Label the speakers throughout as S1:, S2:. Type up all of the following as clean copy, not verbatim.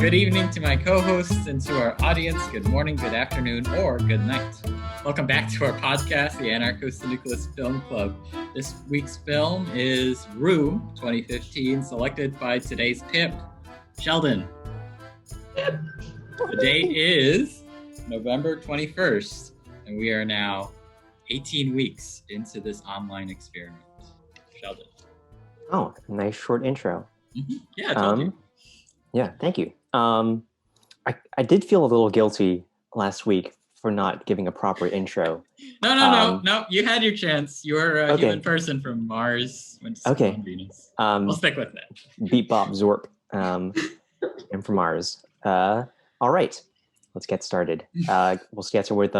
S1: Good evening to my co-hosts and to our audience. Good morning, good afternoon, or good night. Welcome back to our podcast, the Anarcho-Syndicalist Film Club. This week's film is Room 2015, selected by today's pimp, Sheldon. The date is November 21st, and we are now 18 weeks into this online experiment. Sheldon.
S2: Oh, nice short intro.
S1: Mm-hmm. Yeah, I told you.
S2: Yeah, thank you. I did feel a little guilty last week for not giving a proper intro.
S1: No. You had your chance. You're a human person from Mars. Went to school on Venus. We'll stick with that.
S2: Beat Bob Zorp. I'm from Mars. All right, let's get started. We'll start with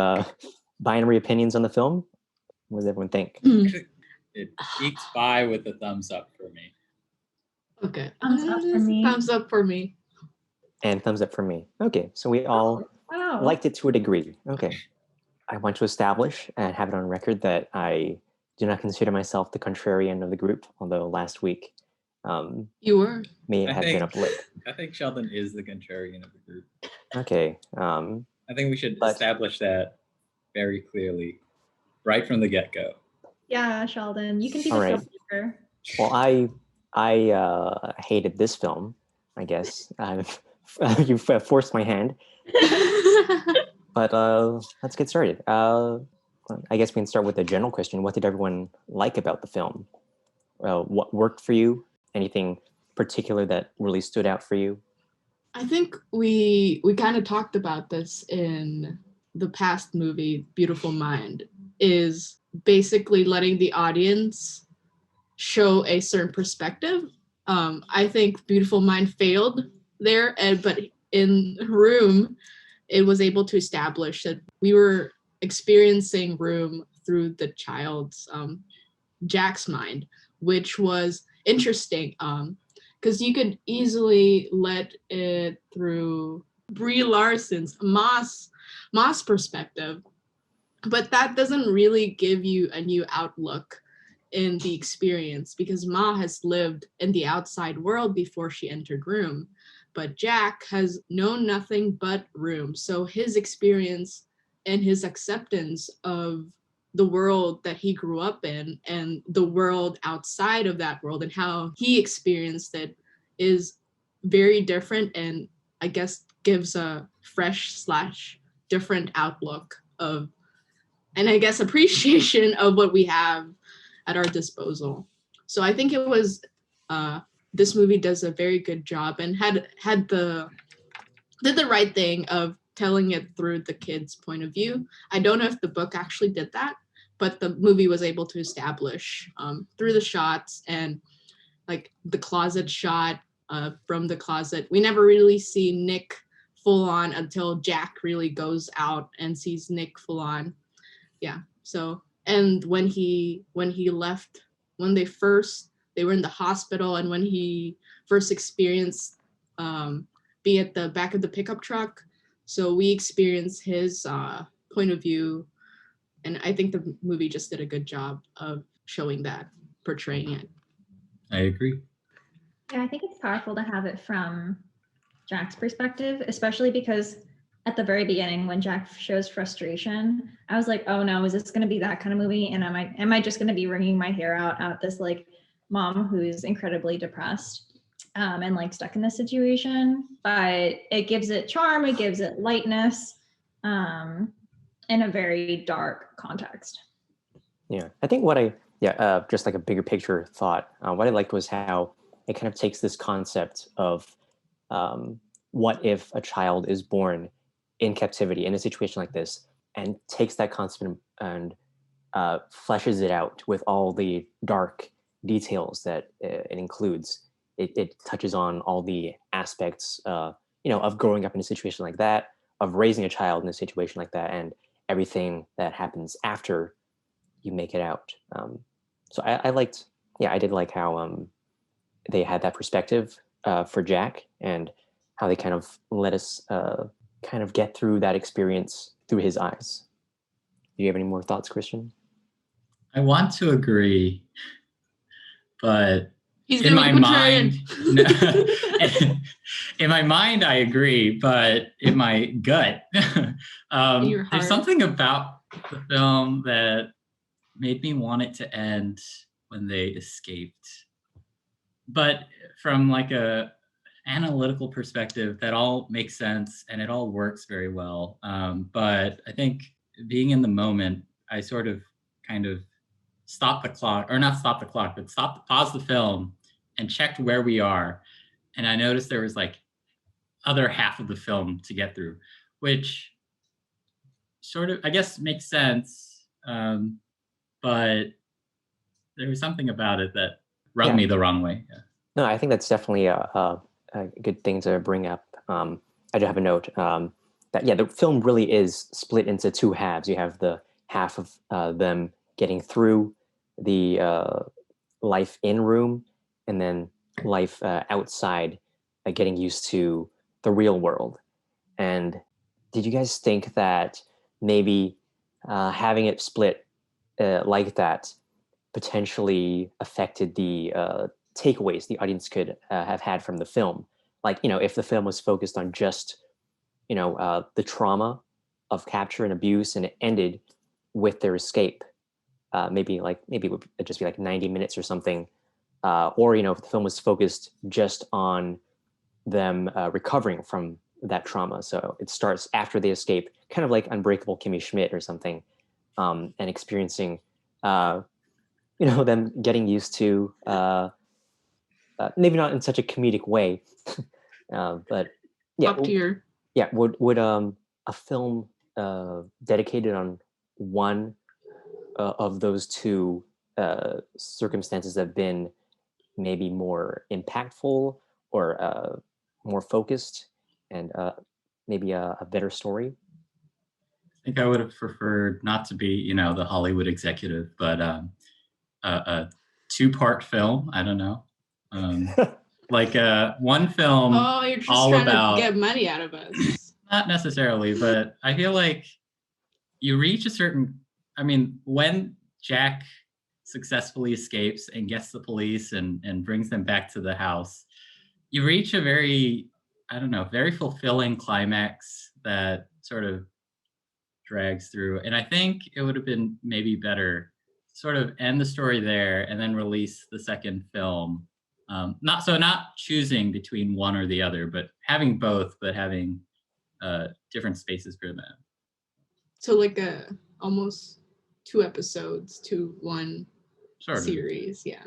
S2: binary opinions on the film. What does everyone think?
S1: It ekes by with a thumbs up for me.
S3: Okay.
S4: Thumbs up for me.
S3: Thumbs up for me.
S2: And thumbs up for me. Okay, so we all liked it to a degree. Okay. I want to establish and have it on record that I do not consider myself the contrarian of the group, although last week
S3: you were.
S2: may have been up late.
S1: I think Sheldon is the contrarian of the group.
S2: Okay.
S1: I think we should establish that very clearly right from the get-go.
S4: Yeah, Sheldon, you can be the filmmaker.
S2: Well, I hated this film, I guess. You've forced my hand. But let's get started. I guess we can start with a general question. What did everyone like about the film? What worked for you? Anything particular that really stood out for you?
S3: I think we kind of talked about this in the past movie, Beautiful Mind, is basically letting the audience show a certain perspective. I think Beautiful Mind failed there, but in Room, it was able to establish that we were experiencing Room through the child's, Jack's mind, which was interesting, because you could easily let it through Brie Larson's Ma's perspective, but that doesn't really give you a new outlook in the experience, because Ma has lived in the outside world before she entered Room, but Jack has known nothing but Room. So his experience and his acceptance of the world that he grew up in and the world outside of that world and how he experienced it is very different, and I guess gives a fresh / different outlook of, and I guess appreciation of what we have at our disposal. So I think it was this movie does a very good job and did the right thing of telling it through the kid's point of view. I don't know if the book actually did that, but the movie was able to establish through the shots and like the closet shot from the closet. We never really see Nick full on until Jack really goes out and sees Nick full on. Yeah. So, and when he left, when they were in the hospital, and when he first experienced be at the back of the pickup truck, so we experienced his point of view, and I think the movie just did a good job of showing that, portraying it.
S1: I agree.
S4: Yeah, I think it's powerful to have it from Jack's perspective, especially because at the very beginning, when Jack shows frustration, I was like, oh no, is this going to be that kind of movie? And am I just going to be wringing my hair out at this like mom who's incredibly depressed and like stuck in this situation? But it gives it charm, it gives it lightness in a very dark context.
S2: Yeah, I think just like a bigger picture thought, what I liked was how it kind of takes this concept of what if a child is born in captivity in a situation like this, and takes that concept and fleshes it out with all the dark details that it includes. It touches on all the aspects, of growing up in a situation like that, of raising a child in a situation like that, and everything that happens after you make it out. So I did like how they had that perspective for Jack, and how they kind of let us kind of get through that experience through his eyes. Do you have any more thoughts, Christian?
S1: I want to agree, but
S3: He's
S1: in
S3: gonna
S1: my
S3: be
S1: mind,
S3: contrarian.
S1: in my mind, I agree, but in my gut,
S3: In your
S1: there's
S3: heart.
S1: something about the film that made me want it to end when they escaped. But from like a analytical perspective, that all makes sense and it all works very well. But I think being in the moment, I sort of kind of stopped the clock, or not stop the clock, but pause the film and checked where we are. And I noticed there was like other half of the film to get through, which sort of, I guess, makes sense. But there was something about it that rubbed me the wrong way. Yeah.
S2: No, I think that's definitely a good thing to bring up. I do have a note that, yeah, the film really is split into two halves. You have the half of them getting through the life in room, and then life outside, getting used to the real world. And did you guys think that maybe having it split like that potentially affected the takeaways the audience could have had from the film? Like, if the film was focused on just, the trauma of capture and abuse, and it ended with their escape, maybe it would just be like 90 minutes or something. Or, if the film was focused just on them recovering from that trauma. So it starts after they escape, kind of like Unbreakable Kimmy Schmidt or something, and experiencing, them getting used to, maybe not in such a comedic way, but yeah,
S3: Top tier.
S2: yeah. Would a film dedicated on one of those two circumstances have been maybe more impactful, or more focused, and maybe a better story?
S1: I think I would have preferred not to be, the Hollywood executive, but a two-part film. I don't know. Like one film
S3: Oh, you're just
S1: all
S3: trying
S1: about,
S3: to get money out of us.
S1: not necessarily, but I feel like you reach a certain, when Jack successfully escapes and gets the police and brings them back to the house, you reach a very, I don't know, very fulfilling climax that sort of drags through. And I think it would have been maybe better sort of end the story there and then release the second film. Not choosing between one or the other, but having both, but having different spaces for them.
S3: So like almost 2 episodes to one
S1: Sort of.
S3: series. Yeah.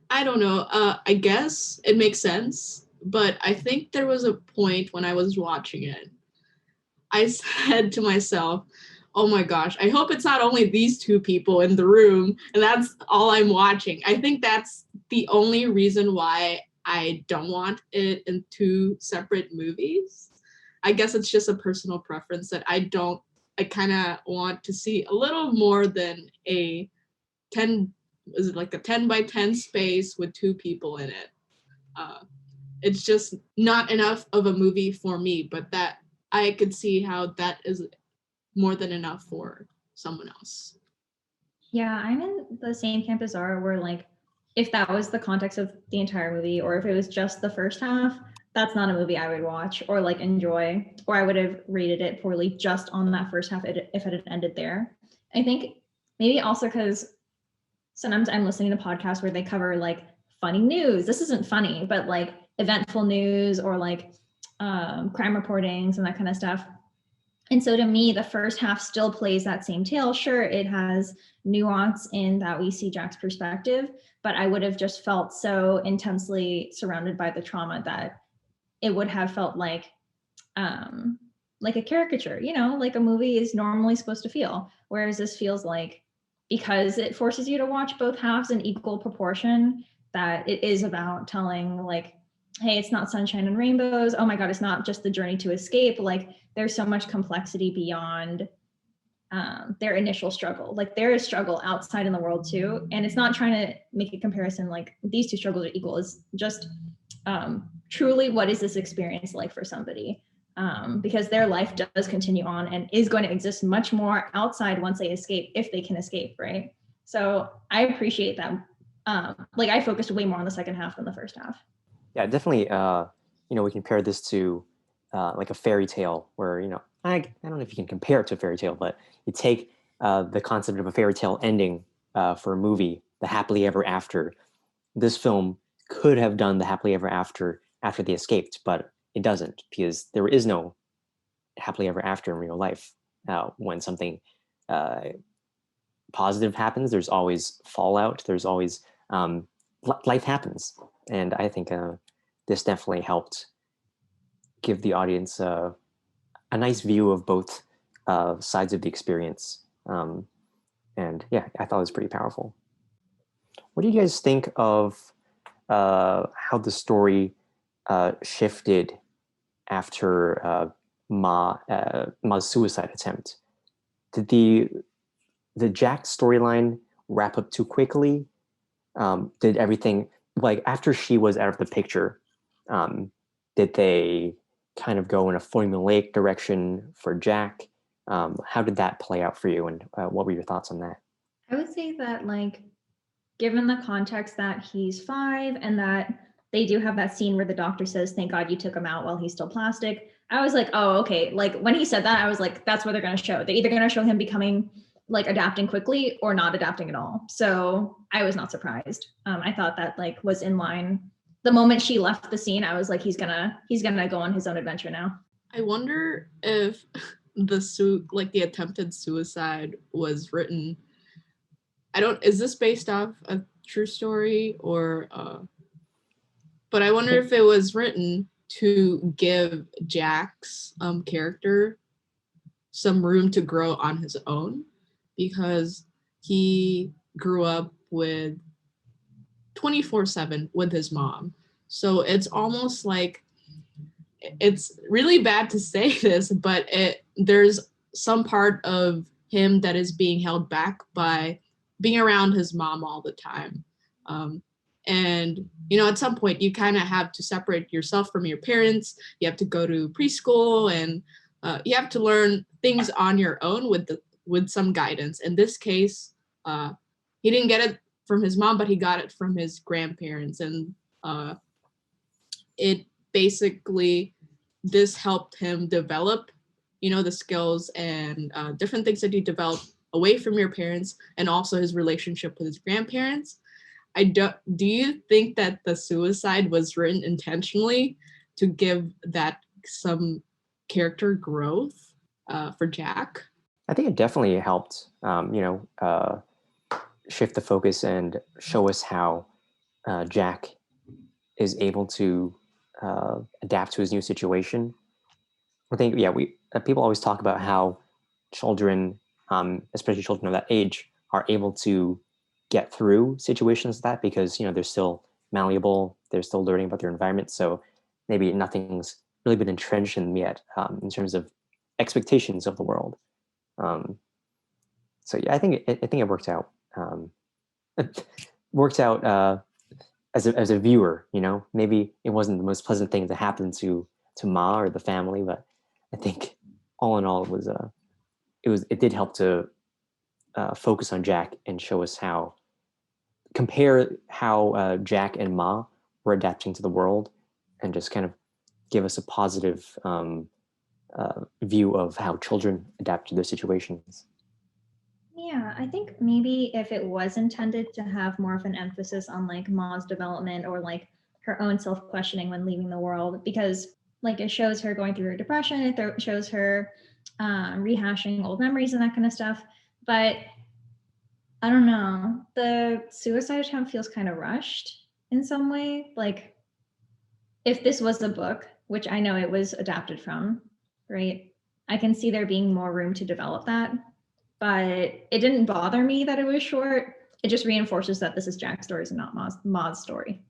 S3: I don't know. I guess it makes sense, but I think there was a point when I was watching it, I said to myself, oh my gosh, I hope it's not only these two people in the room and that's all I'm watching. I think that's the only reason why I don't want it in 2 separate movies. I guess it's just a personal preference that I kind of want to see a little more than a 10 by 10 space with 2 people in it. It's just not enough of a movie for me, but that I could see how that is more than enough for someone else.
S4: Yeah, I'm in the same camp as Zara, where like, if that was the context of the entire movie, or if it was just the first half, that's not a movie I would watch or like enjoy, or I would have rated it poorly just on that first half if it had ended there. I think maybe also because sometimes I'm listening to podcasts where they cover like funny news. This isn't funny, but like eventful news, or like crime reportings and that kind of stuff. And so to me, the first half still plays that same tale. Sure, it has nuance in that we see Jack's perspective, but I would have just felt so intensely surrounded by the trauma that it would have felt like a caricature, like a movie is normally supposed to feel. Whereas this feels like, because it forces you to watch both halves in equal proportion, that it is about telling like, hey, it's not sunshine and rainbows. Oh my God, it's not just the journey to escape. Like, there's so much complexity beyond their initial struggle. Like, there is struggle outside in the world too. And it's not trying to make a comparison like these two struggles are equal. It's just truly, what is this experience like for somebody? Because their life does continue on and is going to exist much more outside once they escape, if they can escape, right? So I appreciate that Like I focused way more on the second half than the first half.
S2: Yeah, definitely. We compare this to like a fairy tale, where I don't know if you can compare it to a fairy tale, but you take the concept of a fairy tale ending for a movie, the happily ever after. This film could have done the happily ever after they escaped, but it doesn't, because there is no happily ever after in real life. When something positive happens, there's always fallout. There's always life happens, and I think this definitely helped give the audience a nice view of both sides of the experience. And yeah, I thought it was pretty powerful. What do you guys think of how the story shifted after Ma's suicide attempt? Did the Jack storyline wrap up too quickly? Did everything, like after she was out of the picture, did they kind of go in a formulaic direction for Jack? How did that play out for you, and what were your thoughts on that?
S4: I would say that, like, given the context that he's 5 and that they do have that scene where the doctor says, "Thank God you took him out while he's still plastic," I was like, oh, okay. Like when he said that, I was like, that's what they're going to show. They're either going to show him becoming like adapting quickly or not adapting at all. So I was not surprised. I thought that like was in line. The moment she left the scene, I was like, he's gonna go on his own adventure now.
S3: I wonder if the attempted suicide was written. Is this based off a true story or but I wonder if it was written to give Jack's character some room to grow on his own, because he grew up with 24/7 with his mom. So it's almost like, it's really bad to say this, but there's some part of him that is being held back by being around his mom all the time. And, at some point you kind of have to separate yourself from your parents. You have to go to preschool, and you have to learn things on your own with some guidance. In this case, he didn't get it from his mom, but he got it from his grandparents. And it basically, this helped him develop, the skills and different things that you develop away from your parents, and also his relationship with his grandparents. Do you think that the suicide was written intentionally to give that some character growth for Jack?
S2: I think it definitely helped, shift the focus and show us how Jack is able to adapt to his new situation. I think, people always talk about how children, especially children of that age, are able to get through situations like that because, they're still malleable, they're still learning about their environment. So maybe nothing's really been entrenched in them yet in terms of expectations of the world. So yeah, I think it worked out. It worked out as a viewer. Maybe it wasn't the most pleasant thing to happen to Ma or the family, but I think all in all, it did help to focus on Jack and show us compare how Jack and Ma were adapting to the world, and just kind of give us a positive view of how children adapt to their situations.
S4: Yeah, I think maybe if it was intended to have more of an emphasis on like Ma's development or like her own self-questioning when leaving the world, because like it shows her going through her depression, it shows her rehashing old memories and that kind of stuff. But I don't know, the suicide attempt feels kind of rushed in some way. Like if this was a book, which I know it was adapted from, right? I can see there being more room to develop that. But it didn't bother me that it was short. It just reinforces that this is Jack's story and not Ma's story.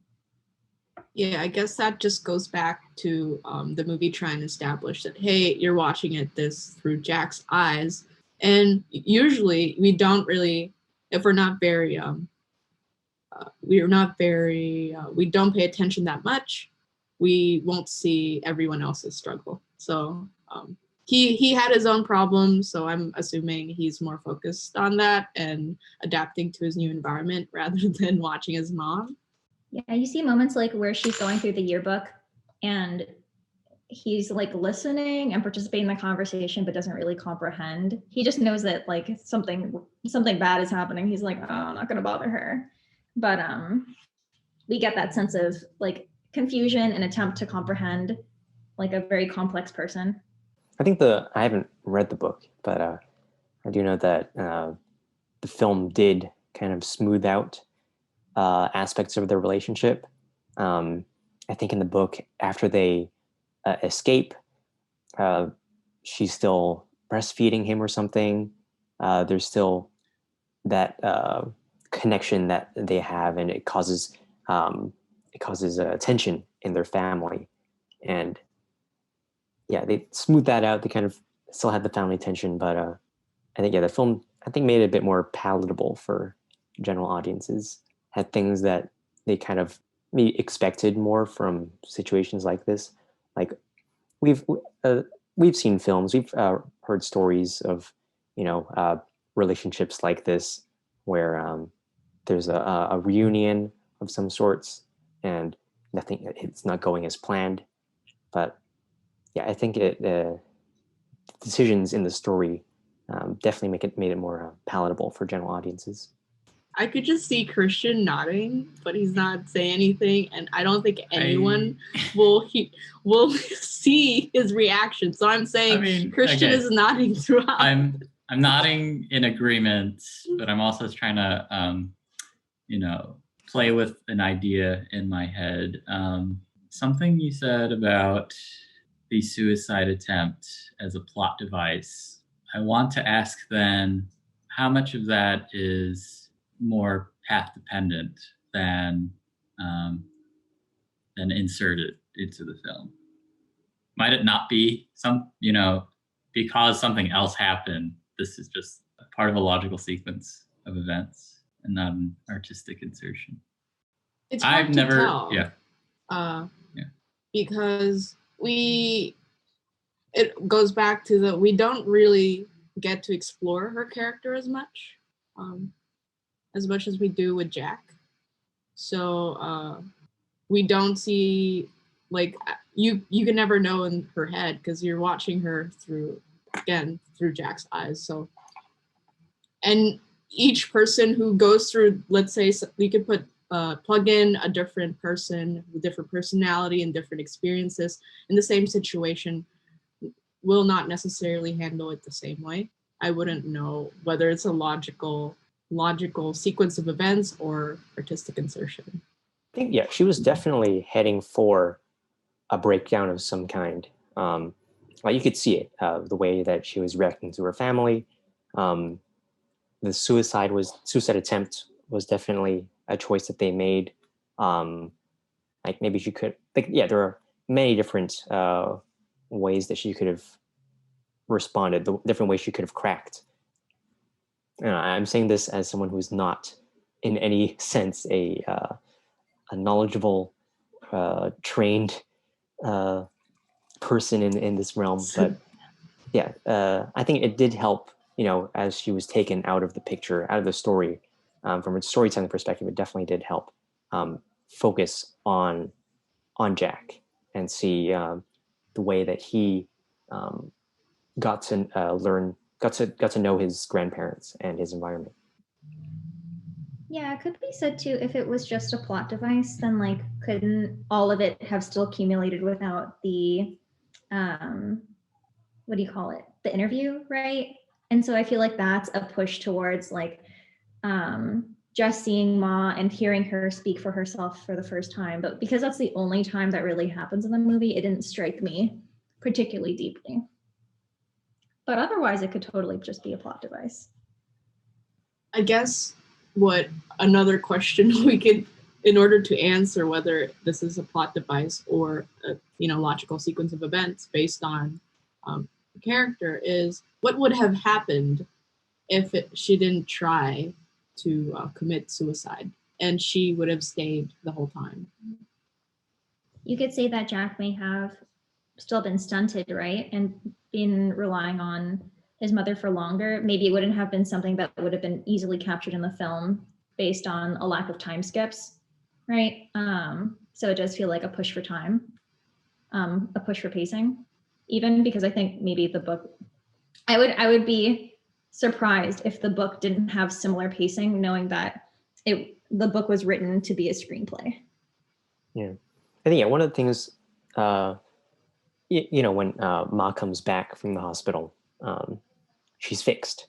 S3: Yeah, I guess that just goes back to the movie trying to establish that, hey, you're watching this through Jack's eyes. And usually we don't really, if we don't pay attention that much, we won't see everyone else's struggle. So he had his own problems, so I'm assuming he's more focused on that and adapting to his new environment rather than watching his mom.
S4: Yeah, you see moments like where she's going through the yearbook and he's like listening and participating in the conversation but doesn't really comprehend. He just knows that like something bad is happening. He's like, oh, I'm not gonna bother her. But we get that sense of like confusion and attempt to comprehend like a very complex person.
S2: I think I haven't read the book, but I do know that the film did kind of smooth out aspects of their relationship. I think in the book, after they escape, she's still breastfeeding him or something. There's still that connection that they have, and it causes tension in their family. And yeah, they smoothed that out. They kind of still had the family tension, but I think the film made it a bit more palatable for general audiences. Had things that they kind of maybe expected more from situations like this. Like we've seen films, we've heard stories of relationships like this where there's a reunion of some sorts and it's not going as planned. But yeah, I think decisions in the story definitely made it more palatable for general audiences.
S3: I could just see Christian nodding, but he's not saying anything, and I don't think anyone will see his reaction. So I'm saying Christian is nodding throughout.
S1: I'm nodding in agreement, but I'm also trying to play with an idea in my head. Something you said about the suicide attempt as a plot device. I want to ask then, how much of that is more path dependent than inserted into the film? Might it not be because something else happened, this is just a part of a logical sequence of events and not an artistic insertion?
S3: It's hard to tell. Because it goes back to we don't really get to explore her character as much as we do with Jack. So we don't see, like, you can never know in her head because you're watching her through Jack's eyes. So, and each person who goes through, let's say, we could plug in a different person with different personality and different experiences in the same situation, will not necessarily handle it the same way. I wouldn't know whether it's a logical sequence of events or artistic insertion.
S2: I think, yeah, she was definitely heading for a breakdown of some kind. You could see it, the way that she was reacting to her family. The suicide attempt was definitely a choice that they made. Like maybe she could, there are many different ways that she could have responded, the different ways she could have cracked. I'm saying this as someone who's not in any sense a knowledgeable, trained person in this realm. But yeah, I think it did help, as she was taken out of the picture, out of the story, from a storytelling perspective, it definitely did help focus on Jack and see the way that he got to know his grandparents and his environment.
S4: Yeah, it could be said too, if it was just a plot device, then like couldn't all of it have still accumulated without the what do you call it? The interview, right? And so I feel like that's a push towards like just seeing Ma and hearing her speak for herself for the first time. But because that's the only time that really happens in the movie, it didn't strike me particularly deeply. But otherwise, it could totally just be a plot device.
S3: I guess what another question we could, in order to answer whether this is a plot device or a logical sequence of events based on the character, is what would have happened if she didn't try to commit suicide and she would have stayed the whole time.
S4: You could say that Jack may have still been stunted, right, and been relying on his mother for longer, maybe it wouldn't have been something that would have been easily captured in the film based on a lack of time skips, right? So it does feel like a push for time, a push for pacing, even because I think maybe the book, I would be surprised if the book didn't have similar pacing, knowing that the book was written to be a screenplay.
S2: Yeah, I think one of the things, when Ma comes back from the hospital, she's fixed.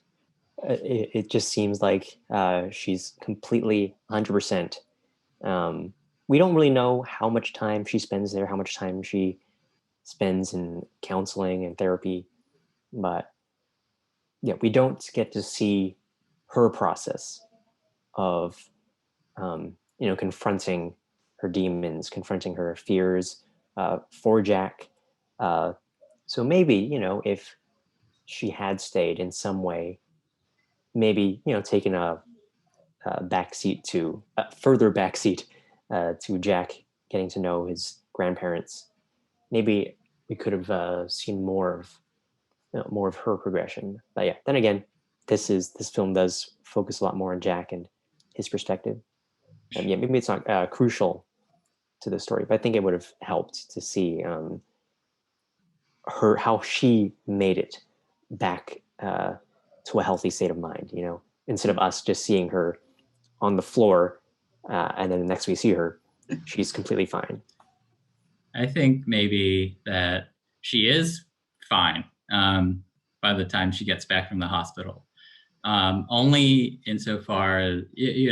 S2: It just seems like she's completely 100%. We don't really know how much time she spends there, how much time she spends in counseling and therapy, but yeah, we don't get to see her process of, confronting her demons, confronting her fears for Jack. So maybe, if she had stayed in some way, maybe, taken a further backseat to Jack getting to know his grandparents, maybe we could have seen more of her progression. But yeah, then again, this film does focus a lot more on Jack and his perspective. And yeah, maybe it's not crucial to the story, but I think it would have helped to see how she made it back to a healthy state of mind, instead of us just seeing her on the floor and then the next we see her, she's completely fine.
S1: I think maybe that she is fine by the time she gets back from the hospital. Only insofar as,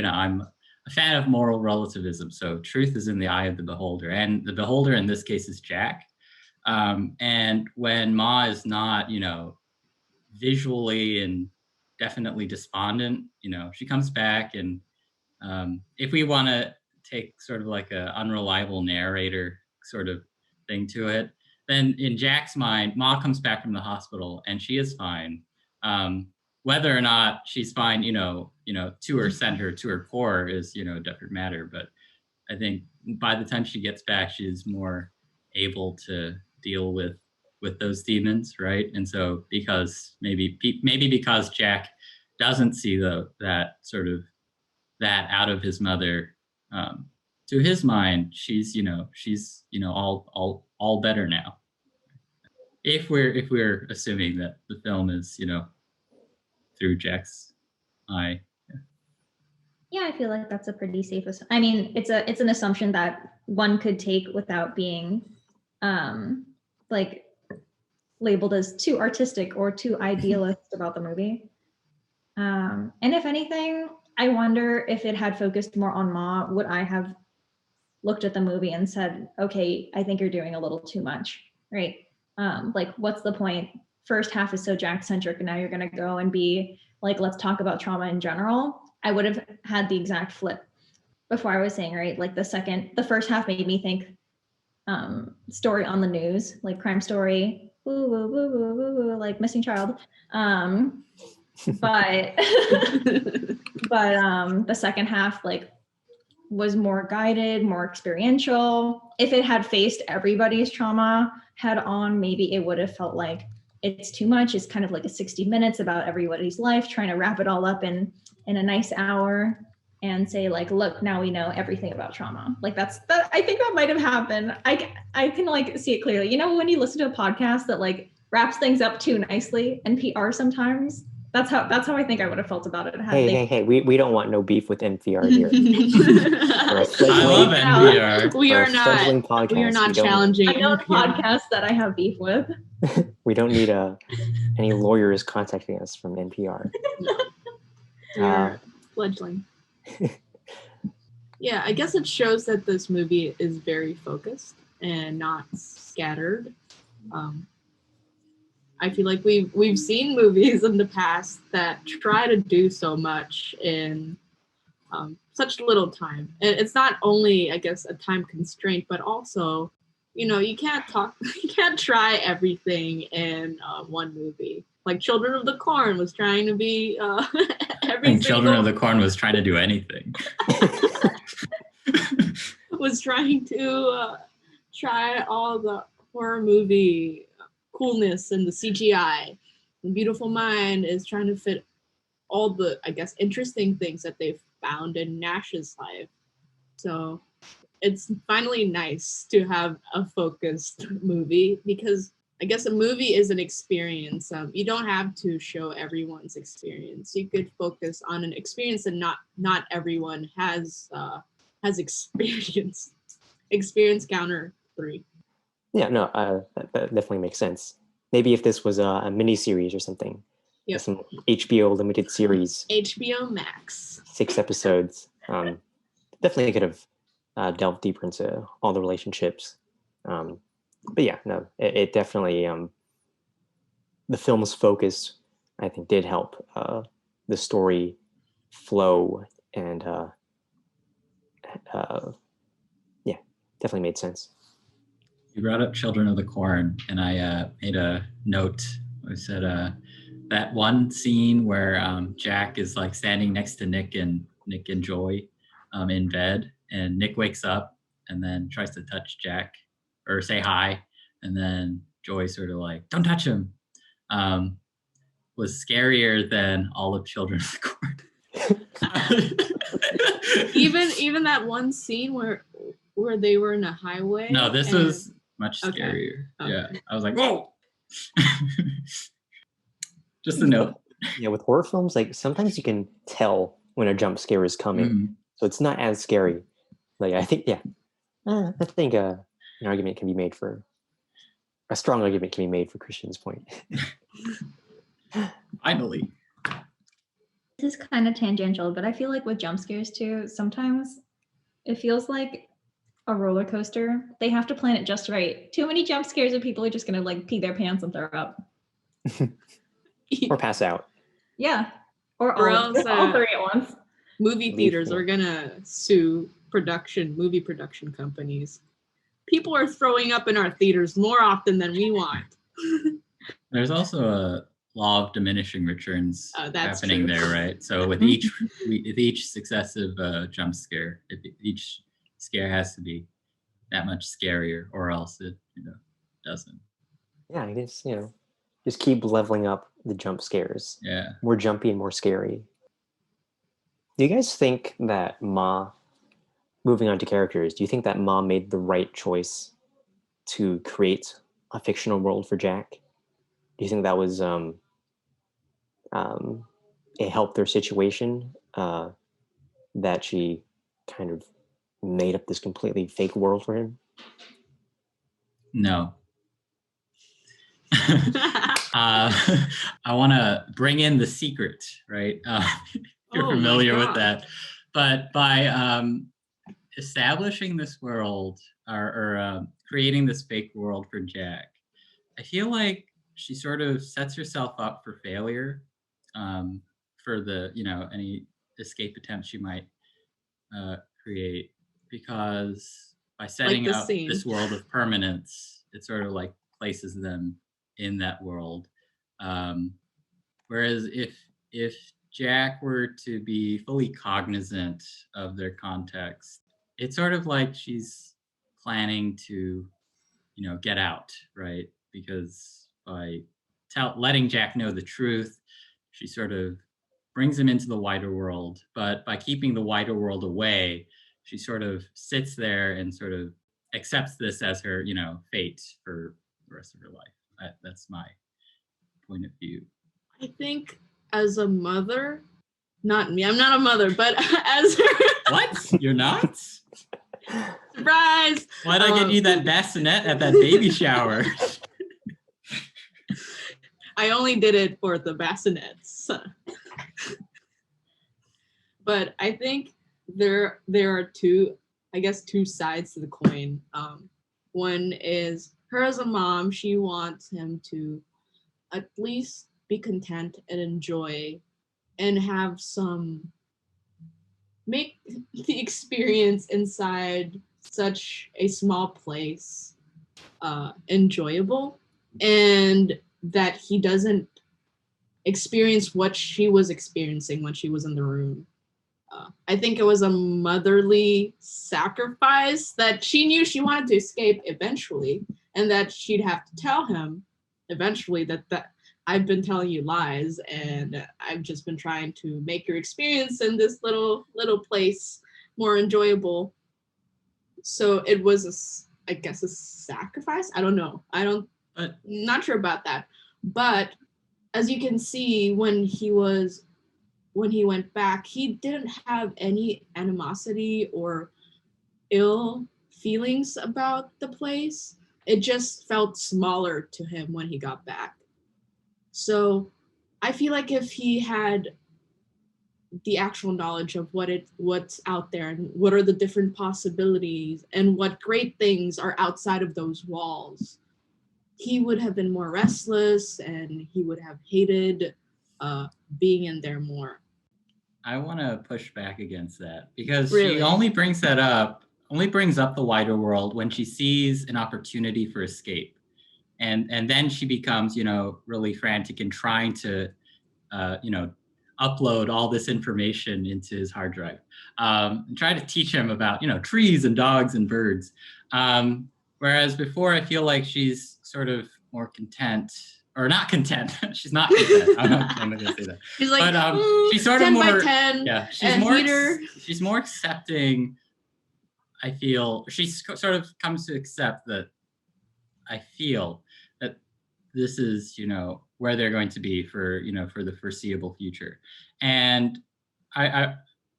S1: I'm a fan of moral relativism, so truth is in the eye of the beholder, and the beholder in this case is Jack. And when Ma is not, visually and definitely despondent, she comes back, and if we want to take sort of like a unreliable narrator sort of thing to it, then in Jack's mind, Ma comes back from the hospital and she is fine. Whether or not she's fine, to her center, to her core is, a different matter. But I think by the time she gets back, she's more able to deal with those demons, right? And so because maybe because Jack doesn't see that out of his mother, to his mind, she's all better now. If we're assuming that the film is through Jack's eye.
S4: Yeah, I feel like that's a pretty safe. I mean, it's an assumption that one could take without being labeled as too artistic or too idealist about the movie. And if anything, I wonder if it had focused more on Ma, would I have looked at the movie and said, okay, I think you're doing a little too much, right? What's the point? First half is so Jack-centric, and now you're going to go and be like, let's talk about trauma in general. I would have had the exact flip before I was saying, right? Like the first half made me think story on the news, like crime story, woo, woo, woo, woo, woo, woo, like missing child. But the second half was more guided, more experiential. If it had faced everybody's trauma head on, maybe it would have felt like it's too much. It's kind of like a 60 minutes about everybody's life, trying to wrap it all up in a nice hour and say look, now we know everything about trauma. That I think that might have happened. I can see it clearly. When you listen to a podcast that wraps things up too nicely, NPR sometimes, that's how I think I would have felt about it.
S2: Hey, we don't want no beef with NPR here.
S1: I love NPR.
S3: We are not challenging.
S4: I know the podcast that I have beef with.
S2: We don't need any lawyers contacting us from NPR.
S3: Fledgling. Yeah, I guess it shows that this movie is very focused and not scattered. I feel like we've seen movies in the past that try to do so much in such little time. It's not only, I guess, a time constraint, but also, you can't try everything in one movie. Like Children of the Corn was trying to be
S1: Children of the Corn was trying to do anything.
S3: was trying to try all the horror movie coolness and the CGI. The Beautiful Mind is trying to fit all the, I guess, interesting things that they've found in Nash's life. So it's finally nice to have a focused movie, because I guess a movie is an experience. You don't have to show everyone's experience. You could focus on an experience that not everyone has experience. Experience counter 3.
S2: Yeah, no, that definitely makes sense. Maybe if this was a mini series or something.
S3: Yep.
S2: Some HBO limited series.
S3: HBO Max.
S2: 6 episodes. Definitely could have delved deeper into all the relationships. But yeah, no, it definitely, the film's focus, I think, did help the story flow, and yeah, definitely made sense.
S1: You brought up Children of the Corn, and I made a note. I said that one scene where Jack is like standing next to Nick and Joy in bed, and Nick wakes up and then tries to touch Jack or say hi, and then Joy sort of like, don't touch him, was scarier than all of Children of the Corn.
S3: even that one scene where they were in a highway.
S1: No, this was much scarier. Okay. Yeah, I was like, whoa. Just a note.
S2: Yeah, with horror films, like sometimes you can tell when a jump scare is coming, so it's not as scary. Like I think, an argument can be made for a strong argument can be made for Christian's point.
S1: Finally.
S4: This is kind of tangential, but I feel like with jump scares too, sometimes it feels like a roller coaster. They have to plan it just right. Too many jump scares and people are just gonna like pee their pants and throw up.
S2: Or pass out.
S4: Yeah. Or all 3 at once.
S3: Movie theaters are gonna sue movie production companies. People are throwing up in our theaters more often than we want.
S1: There's also a law of diminishing returns happening
S3: true.
S1: there, right? So with each successive jump scare, each scare has to be that much scarier, or else it doesn't.
S2: Yeah, I guess just keep leveling up the jump scares.
S1: Yeah,
S2: more jumpy and more scary. Do you guys think that Ma, moving on to characters, do you think that Ma made the right choice to create a fictional world for Jack? Do you think that was it helped their situation, that she kind of made up this completely fake world for him?
S1: No. I want to bring in The Secret, right? You're familiar with that. But by establishing this world or creating this fake world for Jack, I feel like she sort of sets herself up for failure for the, any escape attempts she might create, because by setting up this world of permanence, it sort of like places them in that world. Whereas if Jack were to be fully cognizant of their context, it's sort of like she's planning to, get out, right? Because by letting Jack know the truth, she sort of brings him into the wider world. But by keeping the wider world away, she sort of sits there and sort of accepts this as her, fate for the rest of her life. That's my point of view.
S3: I think as a mother, not me, I'm not a mother, but as her...
S1: What? You're not?
S3: Surprise!
S1: Why'd I get you that bassinet at that baby shower?
S3: I only did it for the bassinets. But I think there are two sides to the coin. One is her as a mom, she wants him to at least be content and enjoy and have make the experience inside such a small place enjoyable, and that he doesn't experience what she was experiencing when she was in the room. I think it was a motherly sacrifice that she knew she wanted to escape eventually, and that she'd have to tell him eventually that I've been telling you lies, and I've just been trying to make your experience in this little place more enjoyable. So it was I guess a sacrifice. I don't know. Not sure about that. But as you can see, when he went back, he didn't have any animosity or ill feelings about the place. It just felt smaller to him when he got back. So I feel like if he had the actual knowledge of what's out there and what are the different possibilities and what great things are outside of those walls, he would have been more restless and he would have hated being in there more.
S1: I want to push back against that because
S3: Really?
S1: she only brings up the wider world when she sees an opportunity for escape. And then she becomes, really frantic and trying to, upload all this information into his hard drive, and try to teach him about, trees and dogs and birds. Whereas before, I feel like she's sort of more content, or not content. She's not content. I'm not going to say that.
S3: She's like,
S1: but she's sort of
S3: 10
S1: more,
S3: by 10.
S1: Yeah, she's more accepting. I feel she sort of comes to accept that. I feel that this is, where they're going to be for the foreseeable future. And I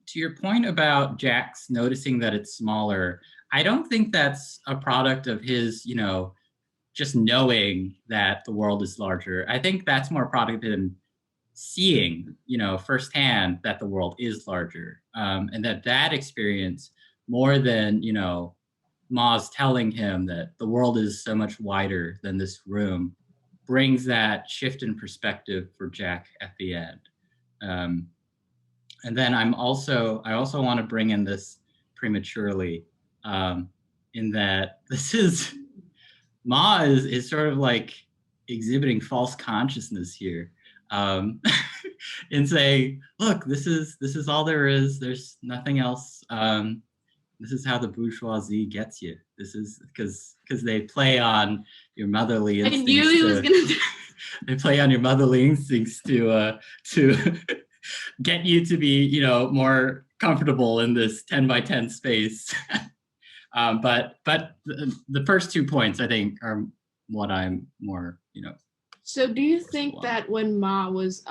S1: to your point about Jax noticing that it's smaller, I don't think that's a product of his, just knowing that the world is larger. I think that's more a product of him seeing, firsthand that the world is larger, and that experience more than, Ma's telling him that the world is so much wider than this room, brings that shift in perspective for Jack at the end. And then I also want to bring in this prematurely, in that this is Ma is sort of like exhibiting false consciousness here, and saying, look, this is all there is. There's nothing else. This is how the bourgeoisie gets you. This is because they play on your motherly instincts.
S3: I knew he was gonna do.
S1: They play on your motherly instincts to get you to be, more comfortable in this 10 by 10 space. But the first 2 points, I think, are what I'm more,
S3: So do you think that when Ma was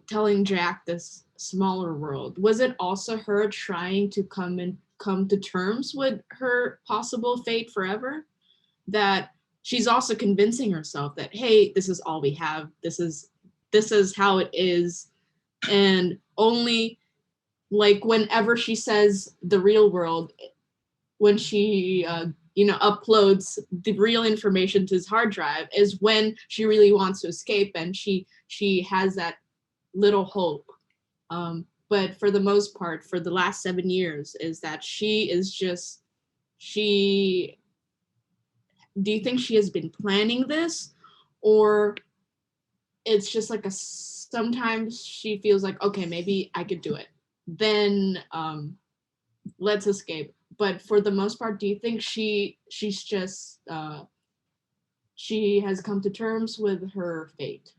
S3: telling Jack this smaller world, was it also her trying to come to terms with her possible fate forever? That she's also convincing herself that, hey, this is all we have. This is how it is. And only like whenever she says the real world, when she uploads the real information to his hard drive, is when she really wants to escape, and she has that little hope. But for the most part, for the last 7 years, is that do you think she has been planning this, or it's just like sometimes she feels like, okay, maybe I could do it, then let's escape. But for the most part, do you think she's just she has come to terms with her fate,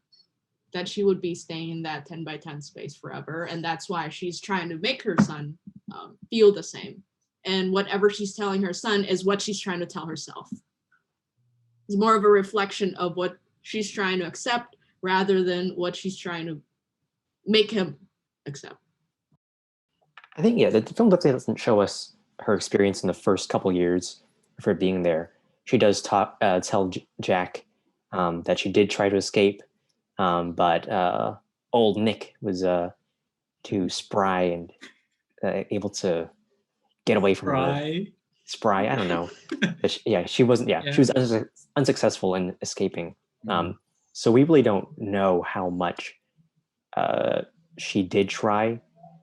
S3: that she would be staying in that 10 by 10 space forever, and that's why she's trying to make her son feel the same, and whatever she's telling her son is what she's trying to tell herself? It's more of a reflection of what she's trying to accept rather than what she's trying to make him accept.
S2: I think, the film definitely doesn't show us her experience in the first couple years of her being there. She does tell Jack that she did try to escape, but old Nick was too spry and able to get away from her. Spry, I don't know. But she wasn't. She was unsuccessful in escaping. So we really don't know how much she did try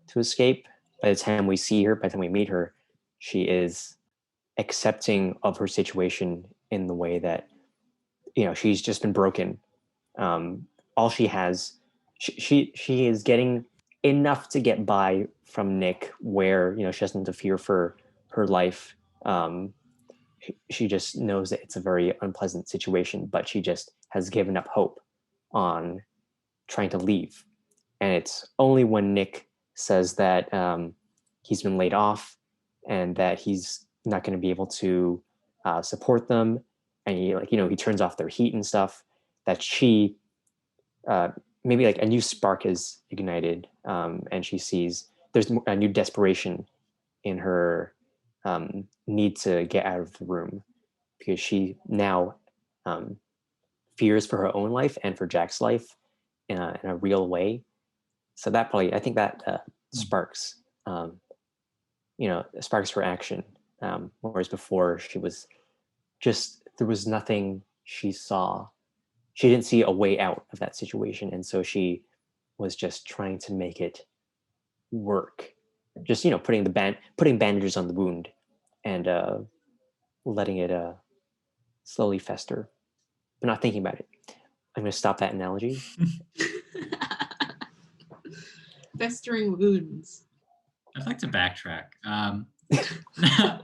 S2: to escape. By the time we see her, by the time we meet her, she is accepting of her situation in the way that, she's just been broken. All she has, she is getting enough to get by from Nick, where she doesn't have to fear for her life. She just knows that it's a very unpleasant situation, but she just has given up hope on trying to leave. And it's only when Nick says that he's been laid off and that he's not going to be able to support them, and he turns off their heat and stuff, that she maybe like a new spark is ignited, and she sees there's a new desperation in her need to get out of the room, because she now fears for her own life and for Jack's life in a real way. So that probably, I think that sparks sparks her action, whereas before she was just, there was nothing she saw. She didn't see a way out of that situation, and so she was just trying to make it work, just putting bandages on the wound and letting it slowly fester, but not thinking about it. I'm going to stop that analogy.
S3: Festering wounds.
S1: I'd like to backtrack.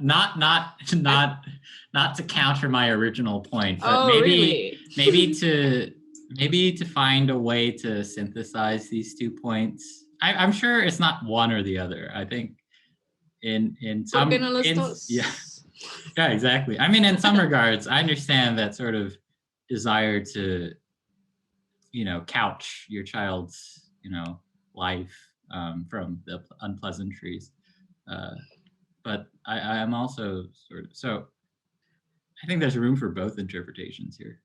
S1: Not to counter my original point, but maybe to find a way to synthesize these 2 points. I'm sure it's not one or the other. I think in some yeah, exactly. I mean, in some regards, I understand that sort of desire to couch your child's life from the unpleasantries. But I am also so I think there's room for both interpretations here.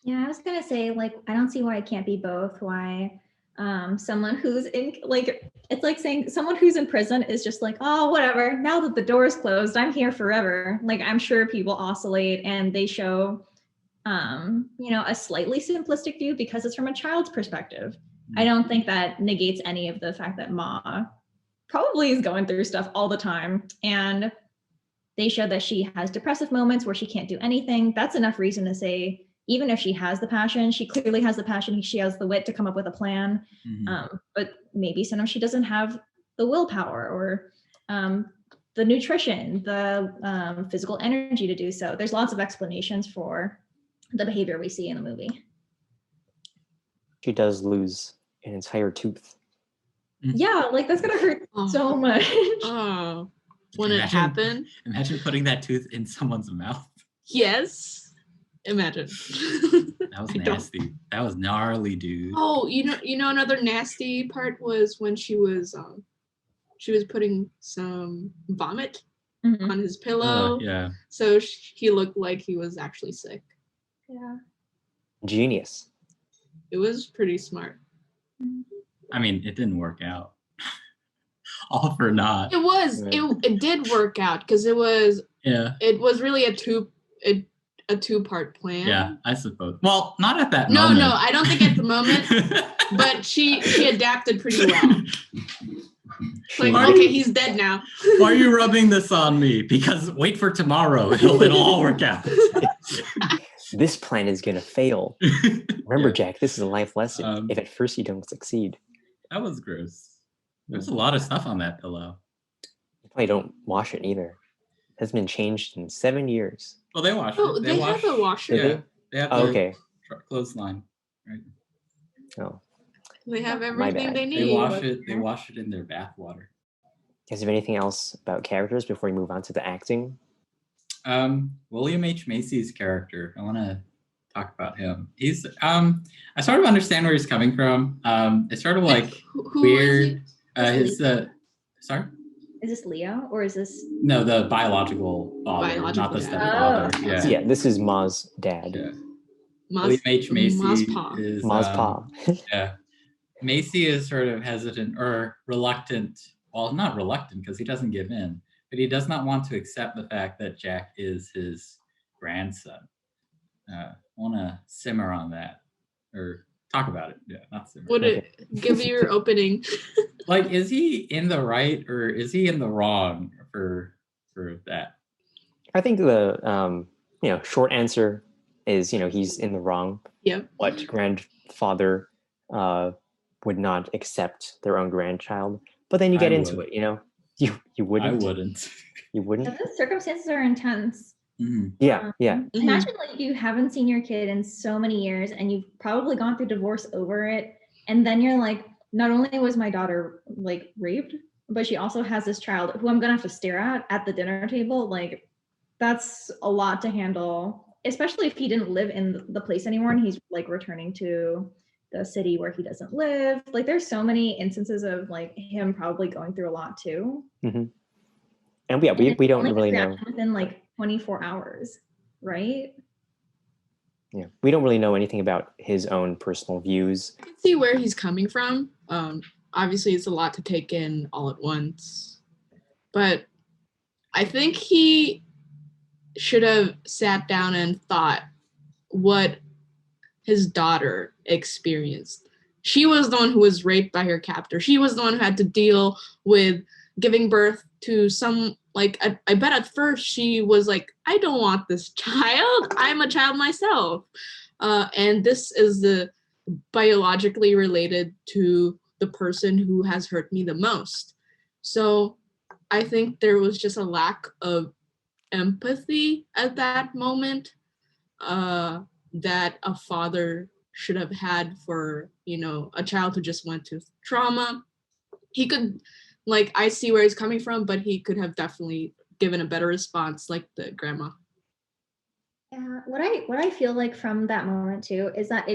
S4: Yeah, I was gonna say, I don't see why it can't be both. Why someone who's in, it's like saying someone who's in prison is just like, oh, whatever, now that the door is closed, I'm here forever. I'm sure people oscillate and they show a slightly simplistic view because it's from a child's perspective. I don't think that negates any of the fact that Ma probably is going through stuff all the time, and they show that she has depressive moments where she can't do anything. That's enough reason to say, even if she has the passion, she clearly has the passion, she has the wit to come up with a plan, but maybe sometimes she doesn't have the willpower or the nutrition, the physical energy to do so. There's lots of explanations for the behavior we see in the movie.
S2: She does lose an entire tooth.
S4: Yeah, that's gonna hurt so much.
S3: Oh, when it happened.
S1: Imagine putting that tooth in someone's mouth.
S3: Yes, imagine.
S1: That was nasty. That was gnarly, dude.
S3: Oh, another nasty part was when she was putting some vomit on his pillow.
S1: Yeah.
S3: So he looked like he was actually sick.
S4: Yeah.
S2: Genius.
S3: It was pretty smart.
S1: I mean, it didn't work out. All for naught.
S3: It was. It did work out because it was.
S1: Yeah.
S3: It was really a two-part plan.
S1: Yeah, I suppose. Well, not at that moment.
S3: No, I don't think at the moment. But she adapted pretty well. Okay, he's dead now.
S1: Why are you rubbing this on me? Because wait for tomorrow. It'll all work out.
S2: This plan is going to fail. Remember, Jack, this is a life lesson. If at first you don't succeed.
S1: That was gross. There's a lot of stuff on that pillow.
S2: You probably don't wash it either. It hasn't been changed in 7 years.
S1: Well, they wash
S3: it.
S1: They
S3: have a washer.
S1: Yeah, they have
S2: okay.
S1: Clothesline. Right.
S2: Oh.
S3: They have everything they need.
S1: They wash it in their bath water.
S2: Is there anything else about characters before we move on to the acting?
S1: William H. Macy's character. I want to talk about him. He's I sort of understand where he's coming from. It's sort of like
S3: who
S1: weird. Sorry?
S4: Is this Leo or is this?
S1: No, the biological father, not the stepfather.
S4: Oh.
S1: Yeah.
S2: Yeah, this is Ma's dad.
S1: Yeah. William H. Macy is
S2: Ma's pa.
S1: Yeah. Macy is sort of hesitant or reluctant. Well, not reluctant because he doesn't give in, but he does not want to accept the fact that Jack is his grandson. I want to simmer on that or talk about it. Yeah, not simmer.
S3: Give me your opening.
S1: Is he in the right or is he in the wrong for that?
S2: I think the short answer is he's in the wrong.
S3: Yeah.
S2: What grandfather would not accept their own grandchild. But then you
S1: I
S2: get into
S1: would.
S2: it, you wouldn't.
S1: I wouldn't.
S2: You wouldn't.
S4: The circumstances are intense.
S2: Yeah.
S4: Imagine like you haven't seen your kid in so many years and you've probably gone through divorce over it. And then you're like, not only was my daughter like raped, but she also has this child who I'm gonna have to stare at the dinner table. Like that's a lot to handle, especially if he didn't live in the place anymore and he's like returning to the city where he doesn't live. Like there's so many instances of like him probably going through a lot too.
S2: And yeah, we don't
S4: Only
S2: really
S4: his
S2: know.
S4: reaction within like 24 hours, right?
S2: Yeah, we don't really know anything about his own personal views.
S3: I can see where he's coming from. Obviously, it's a lot to take in all at once. But I think he should have sat down and thought what his daughter experienced. She was the one who was raped by her captor. She was the one who had to deal with giving birth to some, like, I bet at first she was like, I don't want this child. I'm a child myself. And this is the biologically related to the person who has hurt me the most. So I think there was just a lack of empathy at that moment that a father should have had for, a child who just went through trauma. He could, like, I see where he's coming from, but he could have definitely given a better response, like the grandma.
S4: Yeah, what I feel like from that moment too is that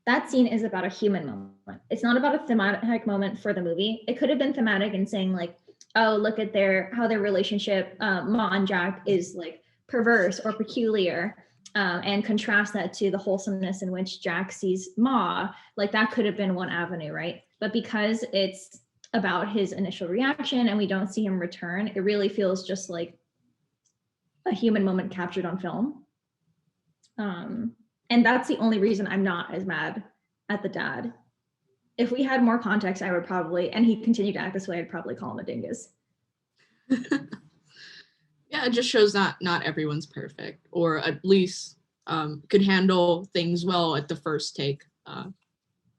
S4: that scene is about a human moment. It's not about a thematic moment for the movie. It could have been thematic in saying like, oh, look at how their relationship, Ma and Jack, is like perverse or peculiar, and contrast that to the wholesomeness in which Jack sees Ma. Like that could have been one avenue, right? But because it's about his initial reaction and we don't see him return, it really feels just like a human moment captured on film. And that's the only reason I'm not as mad at the dad. If we had more context, I would probably, and he continued to act this way, I'd probably call him a dingus.
S3: Yeah, it just shows that not everyone's perfect, or at least could handle things well at the first take,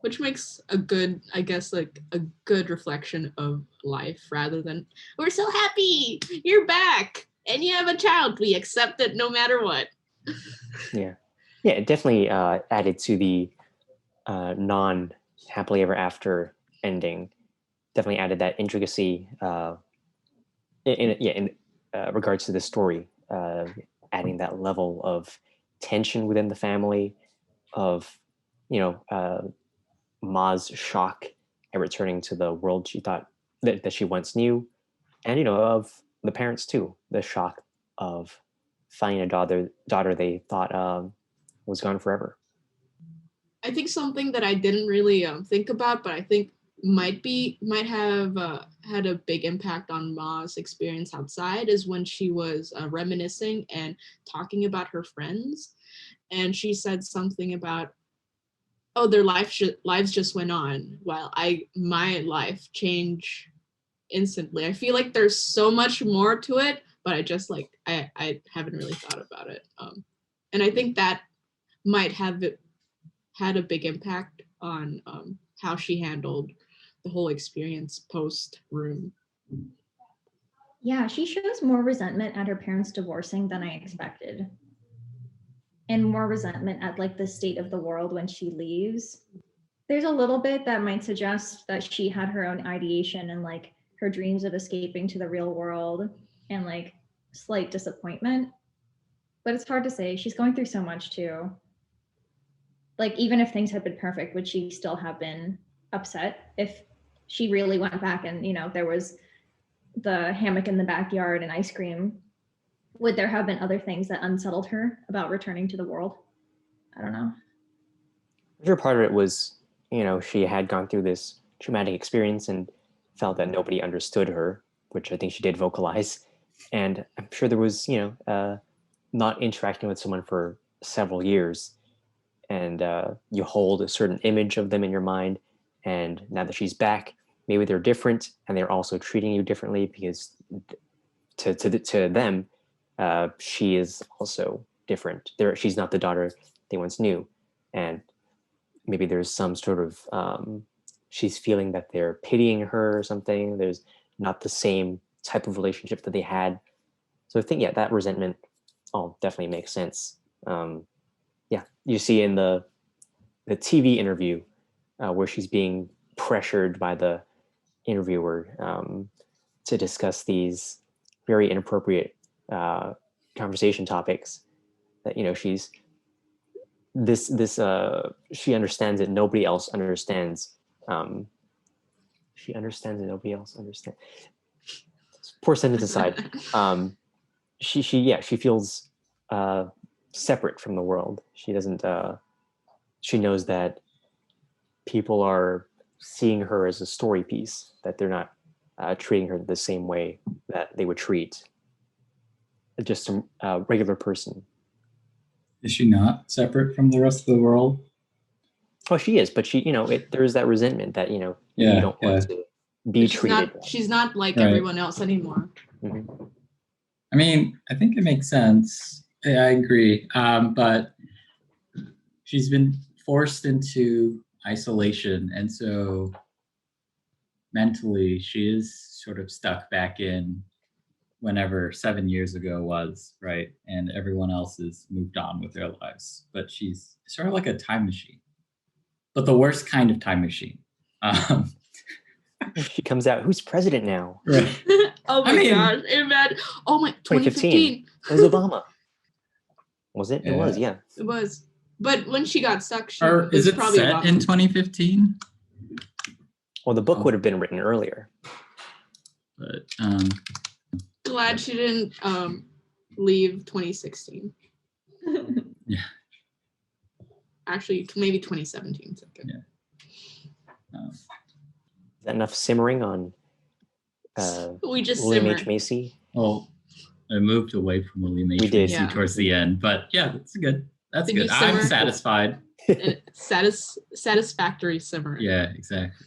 S3: which makes a good, I guess, like a good reflection of life rather than, we're so happy, you're back, and you have a child, we accept it no matter what.
S2: Yeah, it definitely added to the non-happily ever after ending. Definitely added that intricacy in regards to the story, adding that level of tension within the family, of Ma's shock at returning to the world she thought that she once knew, and of the parents too, the shock of finding a daughter they thought was gone forever.
S3: I think something that I didn't really think about, but I think might have had a big impact on Ma's experience outside is when she was reminiscing and talking about her friends, and she said something about, oh, their lives just went on while my life changed instantly. I feel like there's so much more to it, but I just like I haven't really thought about it, and I think that might have had a big impact on how she handled the whole experience post room.
S4: Yeah, she shows more resentment at her parents divorcing than I expected, and more resentment at like the state of the world when she leaves. There's a little bit that might suggest that she had her own ideation and like her dreams of escaping to the real world and like slight disappointment, but it's hard to say. She's going through so much too. Like even if things had been perfect, would she still have been upset if she really went back and there was the hammock in the backyard and ice cream? Would there have been other things that unsettled her about returning to the world? I don't know.
S2: I'm sure part of it was she had gone through this traumatic experience and felt that nobody understood her, which I think she did vocalize. And I'm sure there was not interacting with someone for several years, and you hold a certain image of them in your mind, and now that she's back, maybe they're different and they're also treating you differently because to them she is also different. She's not the daughter they once knew, and maybe there's some sort of she's feeling that they're pitying her or something. There's not the same type of relationship that they had. So I think, yeah, that resentment definitely makes sense. Yeah, you see in the TV interview where she's being pressured by the interviewer to discuss these very inappropriate conversation topics, that, you know, she's she understands that nobody else understands. She understands that nobody else understands. Poor sentence aside. She feels separate from the world. She doesn't. She knows that people are seeing her as a story piece, that they're not treating her the same way that they would treat just a regular person.
S1: Is she not separate from the rest of the world?
S2: Oh, she is, but she, there is that resentment that, you don't want to be treated.
S3: She's not like everyone else anymore.
S2: Mm-hmm.
S1: I mean, I think it makes sense. Yeah, I agree. But she's been forced into isolation, and so mentally she is sort of stuck back in whenever 7 years ago was, right? And everyone else has moved on with their lives. But she's sort of like a time machine, but the worst kind of time machine.
S2: She comes out, who's president now?
S1: Right.
S3: Oh my gosh. Oh my, 2015.
S2: It was Obama. Was it?
S1: Yeah.
S2: It was, yeah.
S3: It was. But when she got stuck,
S1: is it
S3: probably
S1: set
S3: Obama.
S1: in 2015?
S2: Well, the book would have been written earlier.
S1: But
S3: glad she didn't leave 2016.
S1: Yeah.
S3: Actually, maybe 2017. So good.
S1: Yeah.
S2: Is that enough simmering on
S3: we just
S2: William
S3: simmered.
S2: H. Macy?
S1: Well, I moved away from William H.
S2: We did.
S1: Macy towards the end, but yeah, that's good. That's
S3: Did
S1: good.
S3: you simmer?
S1: I'm satisfied.
S3: Satisfactory simmer.
S1: Yeah, exactly.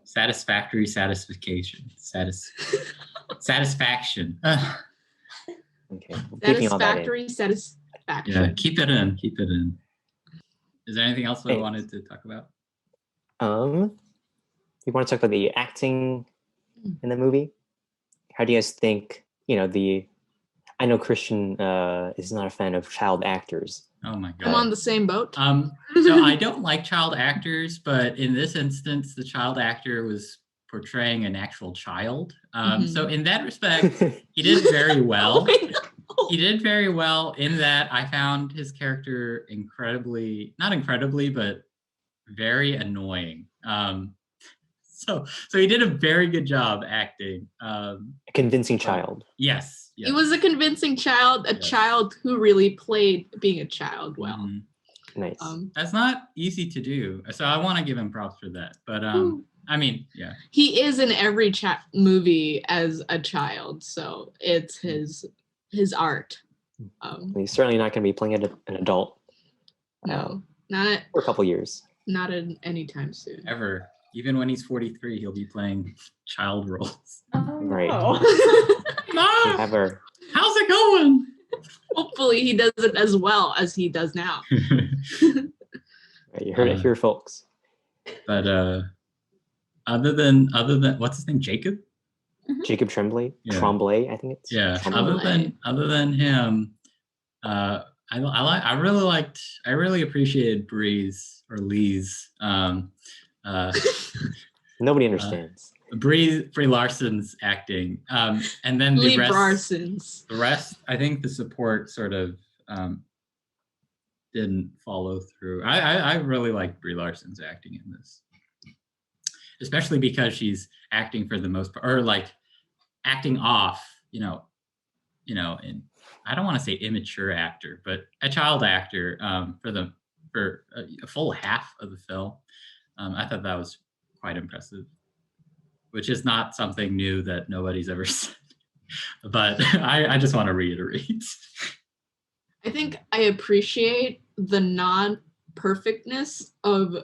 S1: Satisfactory satisfaction. Satisfaction.
S2: Okay. Keeping all that in.
S3: Satisfactory satisfaction.
S1: Yeah, keep it in. Keep it in. Is there anything else I wanted to talk about?
S2: You want to talk about the acting in the movie? How do you guys think, I know Christian is not a fan of child actors.
S1: Oh my God.
S3: I'm on the same boat.
S1: So I don't like child actors, but in this instance, the child actor was portraying an actual child. So in that respect, he did very well. He did very well in that I found his character not incredibly, but very annoying. So he did a very good job acting.
S2: A convincing child.
S1: Yes.
S3: He was a convincing child, child who really played being a child well.
S1: Mm-hmm.
S2: Nice.
S1: That's not easy to do. So I want to give him props for that. But I mean, yeah.
S3: He is in every movie as a child, so it's his art.
S2: He's certainly not going to be playing an adult.
S3: No, not
S2: for a couple years.
S3: Not anytime soon.
S1: Ever. Even when he's 43, he'll be playing child roles.
S4: Oh,
S2: Right.
S4: no.
S1: Mom, how's it going?
S3: Hopefully he does it as well as he does now.
S2: You heard it here, folks.
S1: But other than what's his name, Jacob?
S2: Jacob Tremblay.
S1: Yeah.
S2: Tremblay, I think it's.
S1: Yeah.
S3: Tremblay.
S1: Other than him, I really appreciated Bree's or Lee's.
S2: Nobody understands.
S1: Brie Larson's acting, and then the rest. I think the support sort of didn't follow through. I really liked Brie Larson's acting in this, especially because she's acting for the most part, or like acting off, and I don't want to say immature actor, but a child actor for a full half of the film. I thought that was quite impressive, which is not something new that nobody's ever said. But I just want to reiterate.
S3: I think I appreciate the non-perfectness of,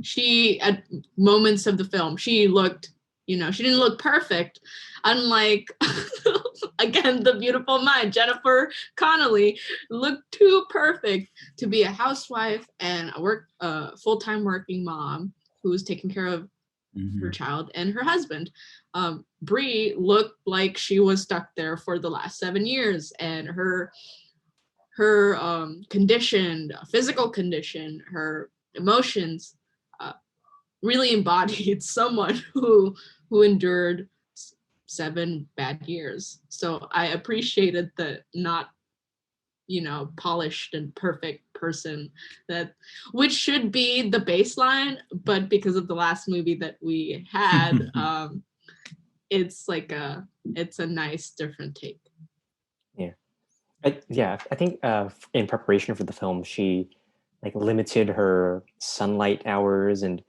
S3: she, at moments of the film, she looked, she didn't look perfect, unlike again, the beautiful mind, Jennifer Connelly, looked too perfect to be a housewife and a full-time working mom who's taking care of her child and her husband. Brie looked like she was stuck there for the last 7 years, and her physical condition, her emotions, really embodied someone who endured 7 bad years. So I appreciated the not, polished and perfect person which should be the baseline, but because of the last movie that we had, it's a nice different take.
S2: I think in preparation for the film, she limited her sunlight hours and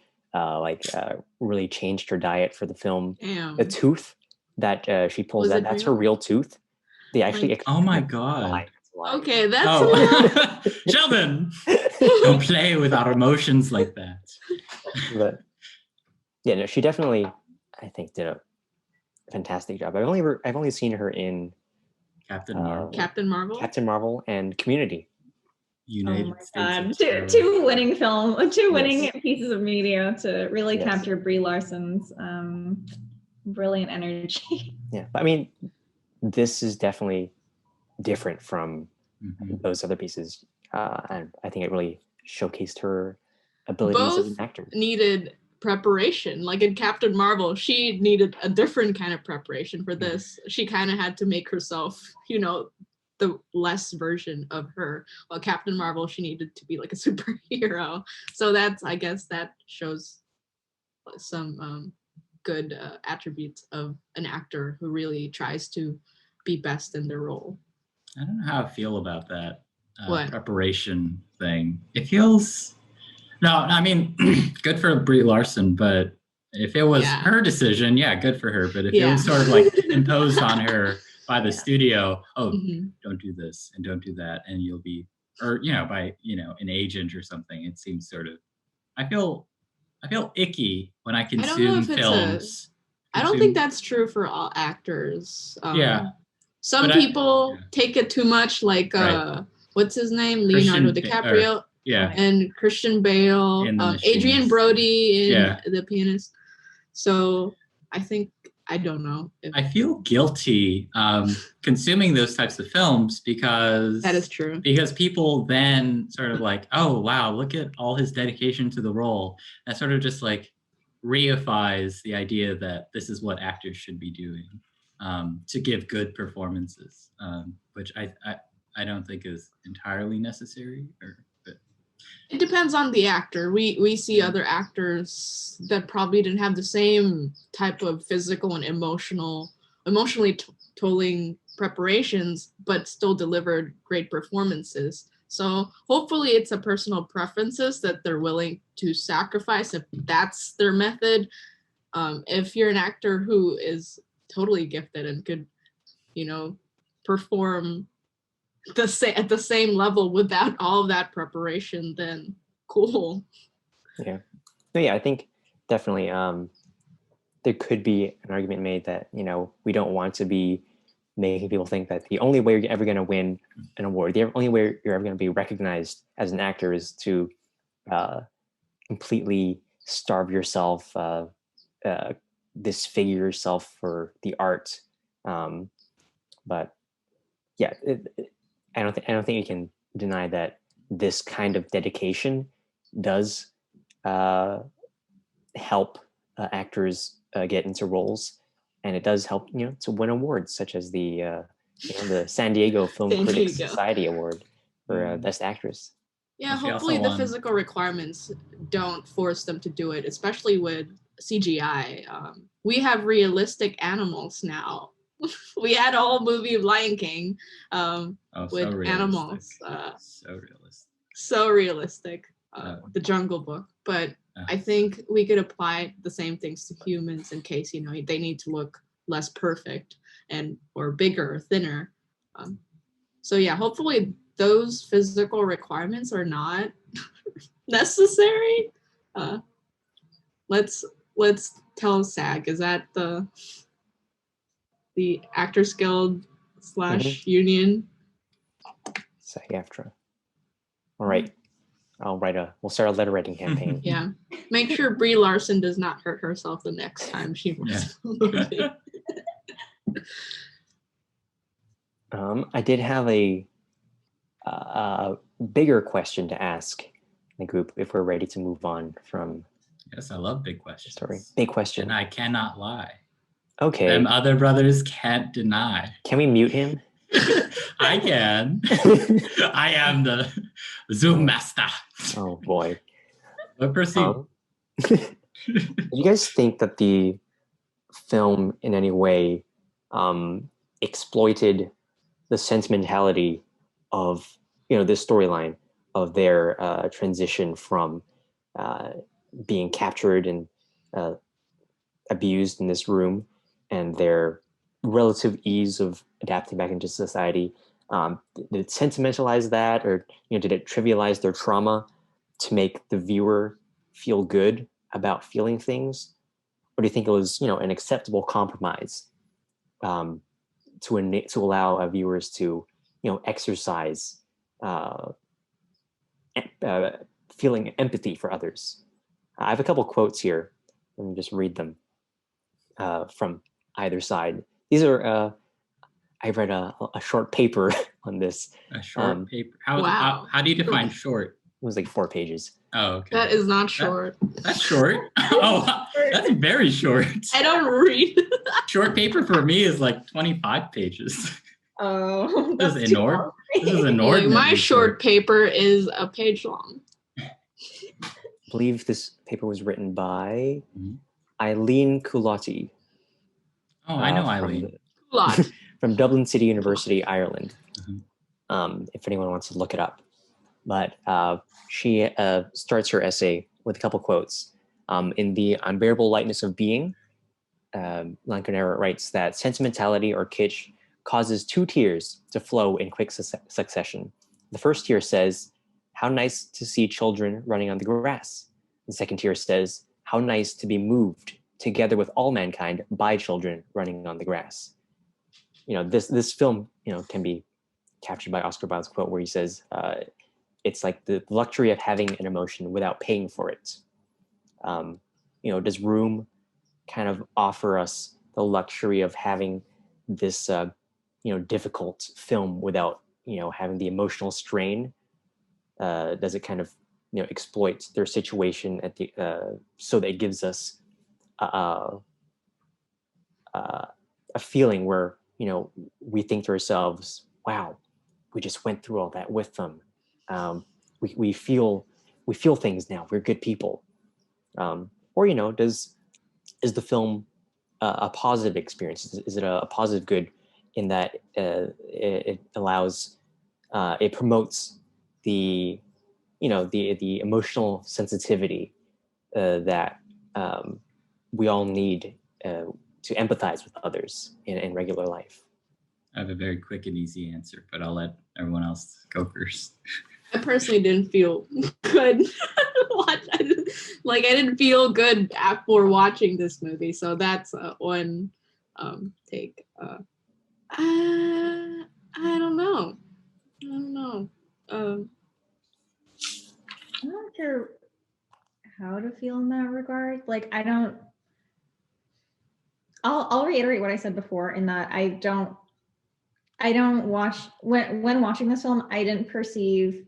S2: really changed her diet for the film.
S3: Damn.
S2: The tooth that she pulls out, that's her real tooth. They actually
S1: oh my god.
S3: Okay, that's a little...
S1: Sheldon, don't play with our emotions like that.
S2: But yeah, no, she definitely, I think, did a fantastic job. I've only seen her in
S1: Captain Marvel.
S2: Captain Marvel and Community.
S1: United
S4: God.
S1: States.
S4: Two winning pieces of media to really capture Brie Larson's brilliant energy.
S2: Yeah, but I mean, this is definitely different from those other pieces, and I think it really showcased her abilities as an actor.
S3: Needed preparation. Like in Captain Marvel, she needed a different kind of preparation for this. She kind of had to make herself, the less version of her. While Captain Marvel, she needed to be like a superhero. So I guess that shows some good attributes of an actor who really tries to be best in their role.
S1: I don't know how I feel about that
S3: What?
S1: preparation thing. It feels... No, I mean, good for Brie Larson, but if it was her decision, good for her. But if it was sort of imposed on her by the studio, don't do this and don't do that, and you'll be, or by an agent or something, it seems sort of. I feel icky when I consume films.
S3: I don't think that's true for all actors. Some people take it too much, like what's his name, Leonardo DiCaprio. And Christian Bale, Adrian Brody in The Pianist. So I don't know.
S1: I feel guilty consuming those types of films because...
S3: That is true.
S1: Because people then sort of oh, wow, look at all his dedication to the role. That sort of just reifies the idea that this is what actors should be doing to give good performances, which I don't think is entirely necessary.
S3: It depends on the actor. We see other actors that probably didn't have the same type of physical and emotionally tolling preparations, but still delivered great performances. So hopefully it's a personal preferences that they're willing to sacrifice if that's their method. If you're an actor who is totally gifted and could, perform at the same level without all of that preparation, then cool.
S2: I think definitely there could be an argument made that we don't want to be making people think that the only way you're ever going to win an award, the only way you're ever going to be recognized as an actor is to completely starve yourself, disfigure yourself for the art. But I don't think you can deny that this kind of dedication does help actors get into roles, and it does help to win awards such as the San Diego Film Critics Society Award for Best Actress.
S3: Yeah, hopefully the physical requirements don't force them to do it, especially with CGI. We have realistic animals now. We had a whole movie of Lion King with animals. So realistic. The Jungle Book. But I think we could apply the same things to humans in case, they need to look less perfect or bigger or thinner. So hopefully those physical requirements are not necessary. Let's tell SAG, is that the... the Actors Guild /
S2: Mhm.
S3: union.
S2: SAG-AFTRA. All right. We'll start a letter writing campaign.
S3: Yeah. Make sure Brie Larson does not hurt herself the next time she works on a movie.
S2: I did have a bigger question to ask the group if we're ready to move on from.
S1: Yes, I love big questions.
S2: Sorry, big question.
S1: And I cannot lie.
S2: Okay.
S1: Them other brothers can't deny.
S2: Can we mute him?
S1: I can. I am the Zoom master.
S2: Oh boy.
S1: But proceed.
S2: Do you guys think that the film in any way exploited the sentimentality of this storyline of their transition from being captured and abused in this room and their relative ease of adapting back into society? Did it sentimentalize that, or did it trivialize their trauma to make the viewer feel good about feeling things? Or do you think it was an acceptable compromise to allow viewers to exercise feeling empathy for others? I have a couple quotes here. Let me just read them from either side. These are I read a short paper on this.
S1: A short paper.
S3: Wow.
S1: How do you define short?
S2: It was like 4 pages.
S1: Oh, okay.
S3: That is not short.
S1: That's short. Oh, that's very short.
S3: I don't read.
S1: Short paper for me is like 25 pages.
S4: Oh,
S1: This
S4: that's
S1: is
S4: too long.
S1: inordinate.
S3: My short paper is a page long.
S2: I believe this paper was written by
S1: Mhm.
S2: Eileen Culotti.
S1: Oh, I know
S2: from
S1: Eileen.
S3: Lot.
S2: from Dublin City University, Ireland.
S1: Mhm.
S2: If anyone wants to look it up. But she starts her essay with a couple quotes. In The Unbearable Lightness of Being, Lancanera writes that sentimentality or kitsch causes 2 tears to flow in quick succession. The first tear says, "How nice to see children running on the grass." The second tear says, "How nice to be moved together with all mankind by children running on the grass." This film can be captured by Oscar Wilde's quote where he says, it's like the luxury of having an emotion without paying for it. Does Room kind of offer us the luxury of having this, difficult film without, having the emotional strain? Does it kind of, exploit their situation at the so that it gives us a feeling where we think to ourselves, "Wow, we just went through all that with them. We feel things now. We're good people." Or is the film a positive experience? Is it a positive good in that it allows it promotes the the emotional sensitivity that we all need to empathize with others in regular life?
S1: I have a very quick and easy answer, but I'll let everyone else go first.
S3: I personally didn't feel good. I didn't feel good after watching this movie, so that's one take. I don't know.
S4: I'm not sure how to feel in that regard. Like, I'll reiterate what I said before in that I don't watch when watching this film, I didn't perceive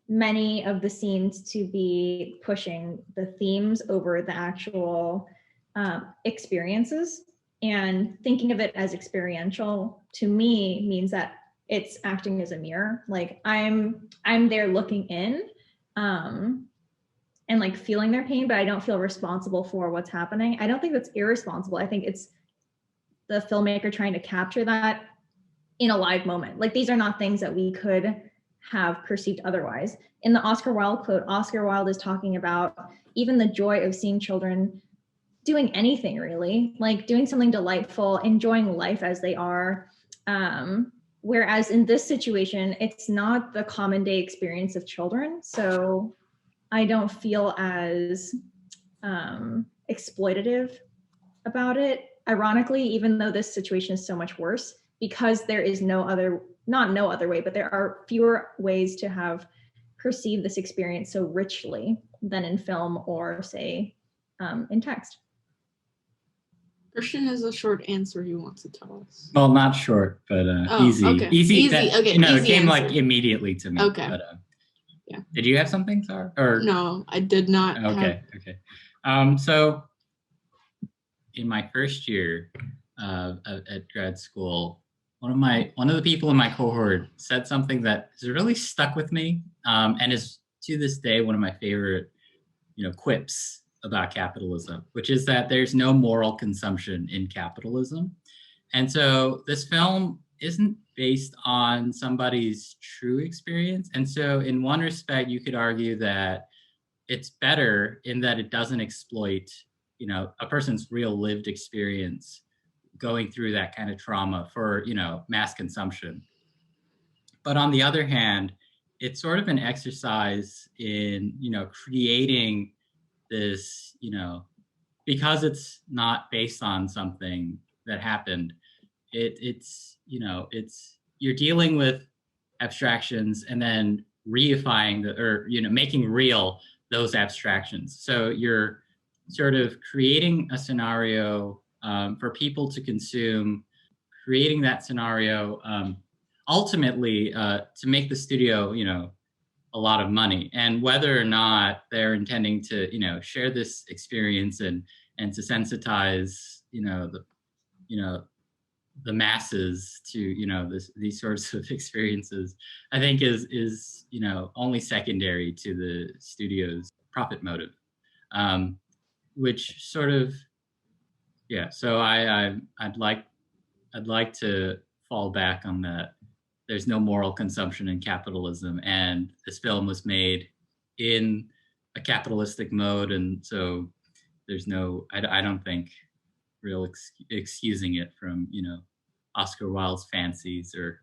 S4: many of the scenes to be pushing the themes over the actual experiences. And thinking of it as experiential to me means that it's acting as a mirror. Like I'm there looking in and like feeling their pain, but I don't feel responsible for what's happening. I don't think that's irresponsible. I think it's the filmmaker trying to capture that in a live moment. Like these are not things that we could have perceived otherwise. In the Oscar Wilde quote, Oscar Wilde is talking about even the joy of seeing children doing anything really, like doing something delightful, enjoying life as they are. Whereas in this situation, it's not the common day experience of children. So I don't feel as exploitative about it. ironically, even though this situation is so much worse, because there is no other way, but there are fewer ways to have perceived this experience so richly than in film or say in text.
S3: Christian has a short answer he wants to tell us.
S1: Well, not short, but easy.
S3: Okay.
S1: Easy.
S3: That, okay.
S1: It came
S3: answer.
S1: like immediately to me.
S3: Okay.
S1: But,
S3: yeah.
S1: Did you have something, Sarah? Or
S3: no, I did not.
S1: Okay. So in my first year at grad school, one of the people in my cohort said something that has really stuck with me, and is to this day one of my favorite, quips about capitalism, which is that there's no moral consumption in capitalism. And so this film isn't based on somebody's true experience. And so in one respect, you could argue that it's better in that it doesn't exploit, a person's real lived experience going through that kind of trauma for, mass consumption. But on the other hand, it's sort of an exercise in, creating this, because it's not based on something that happened, it's you're dealing with abstractions and then reifying making real those abstractions. So you're sort of creating a scenario for people to consume, creating that scenario ultimately to make the studio, a lot of money. And whether or not they're intending to, share this experience and to sensitize, the masses to, these sorts of experiences, I think is only secondary to the studio's profit motive, which sort of, so I'd like to fall back on that. There's no moral consumption in capitalism, and this film was made in a capitalistic mode, and so there's no, I don't think, real excusing it from, Oscar Wilde's fancies or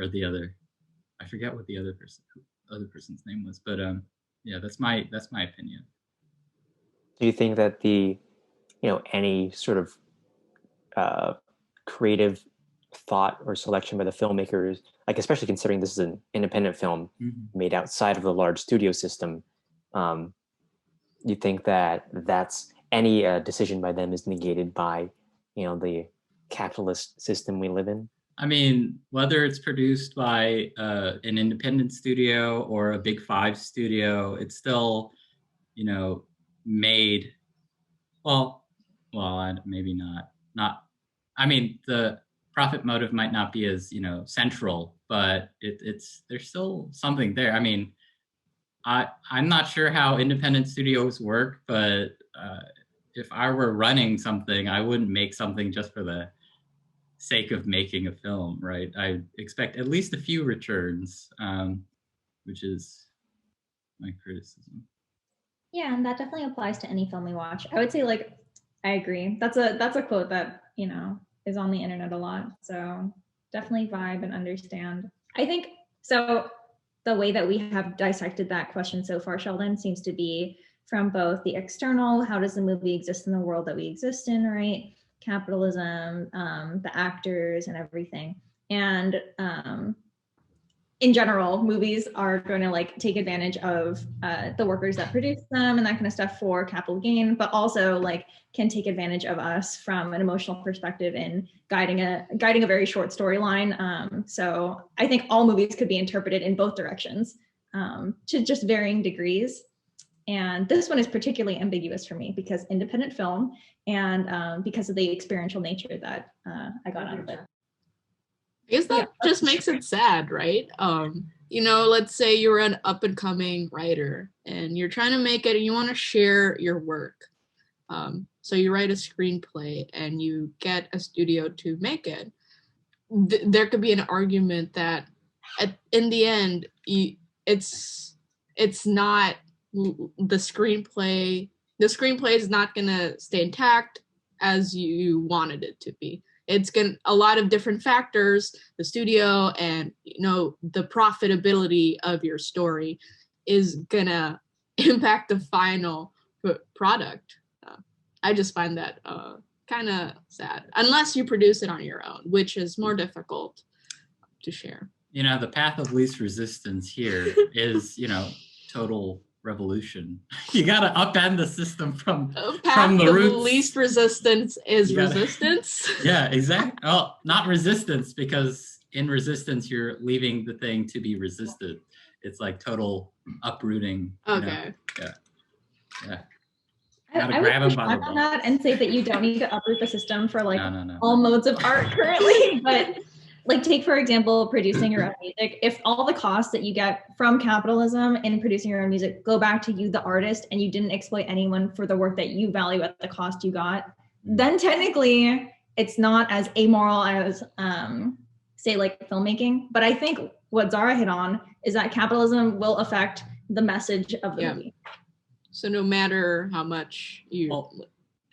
S1: the other, I forget what the other person's name was, but that's my opinion.
S2: Do you think that any sort of creative thought or selection by the filmmakers, like especially considering this is an independent film made outside of the large studio system, you think that that's any decision by them is negated by the capitalist system we live in?
S1: I mean, whether it's produced by an independent studio or a big five studio, it's still made maybe not I mean, the profit motive might not be as central, but there's still something there. I mean, I'm not sure how independent studios work, but if I were running something, I wouldn't make something just for the sake of making a film, right? I expect at least a few returns, which is my criticism.
S4: Yeah, and that definitely applies to any film we watch. I would say, I agree. That's a quote that is on the internet a lot. So definitely vibe and understand. I think so. The way that we have dissected that question so far, Sheldon, seems to be from both the external, how does the movie exist in the world that we exist in, right? Capitalism, the actors and everything. And in general, movies are going to take advantage of the workers that produce them and that kind of stuff for capital gain, but also can take advantage of us from an emotional perspective in guiding a very short storyline. So I think all movies could be interpreted in both directions to just varying degrees. And this one is particularly ambiguous for me because independent film and because of the experiential nature that I got out of it.
S3: I guess that just makes it sad, right? Let's say you're an up-and-coming writer and you're trying to make it and you want to share your work. So you write a screenplay and you get a studio to make it. There could be an argument that in the end, it's not the screenplay. The screenplay is not going to stay intact as you wanted it to be. It's a lot of different factors, the studio and the profitability of your story is gonna impact the final product. I just find that kind of sad. Unless you produce it on your own, which is more difficult to share.
S1: The path of least resistance here is, total revolution. You got to upend the system from the roots.
S3: Least resistance is resistance.
S1: Yeah, exactly. Well, not resistance, because in resistance, you're leaving the thing to be resisted. It's like total uprooting.
S3: Okay.
S1: Yeah.
S4: I would push back on that and say that you don't need to uproot the system for all modes of art currently, but take for example producing your own music. If all the costs that you get from capitalism in producing your own music go back to you, the artist, and you didn't exploit anyone for the work that you value at the cost you got, then technically it's not as amoral as say filmmaking. But I think what Zara hit on is that capitalism will affect the message of the movie.
S3: So no matter how much the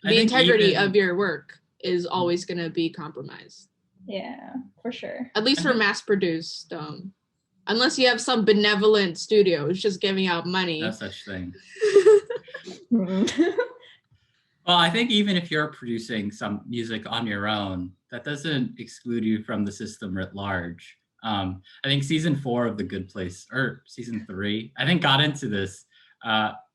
S3: integrity of your work is always going to be compromised.
S4: Yeah, for sure.
S3: At least for mass-produced, unless you have some benevolent studio who's just giving out money.
S1: No such thing. Well, I think even if you're producing some music on your own, that doesn't exclude you from the system writ large. I think season 4 of The Good Place, or season 3, I think got into this,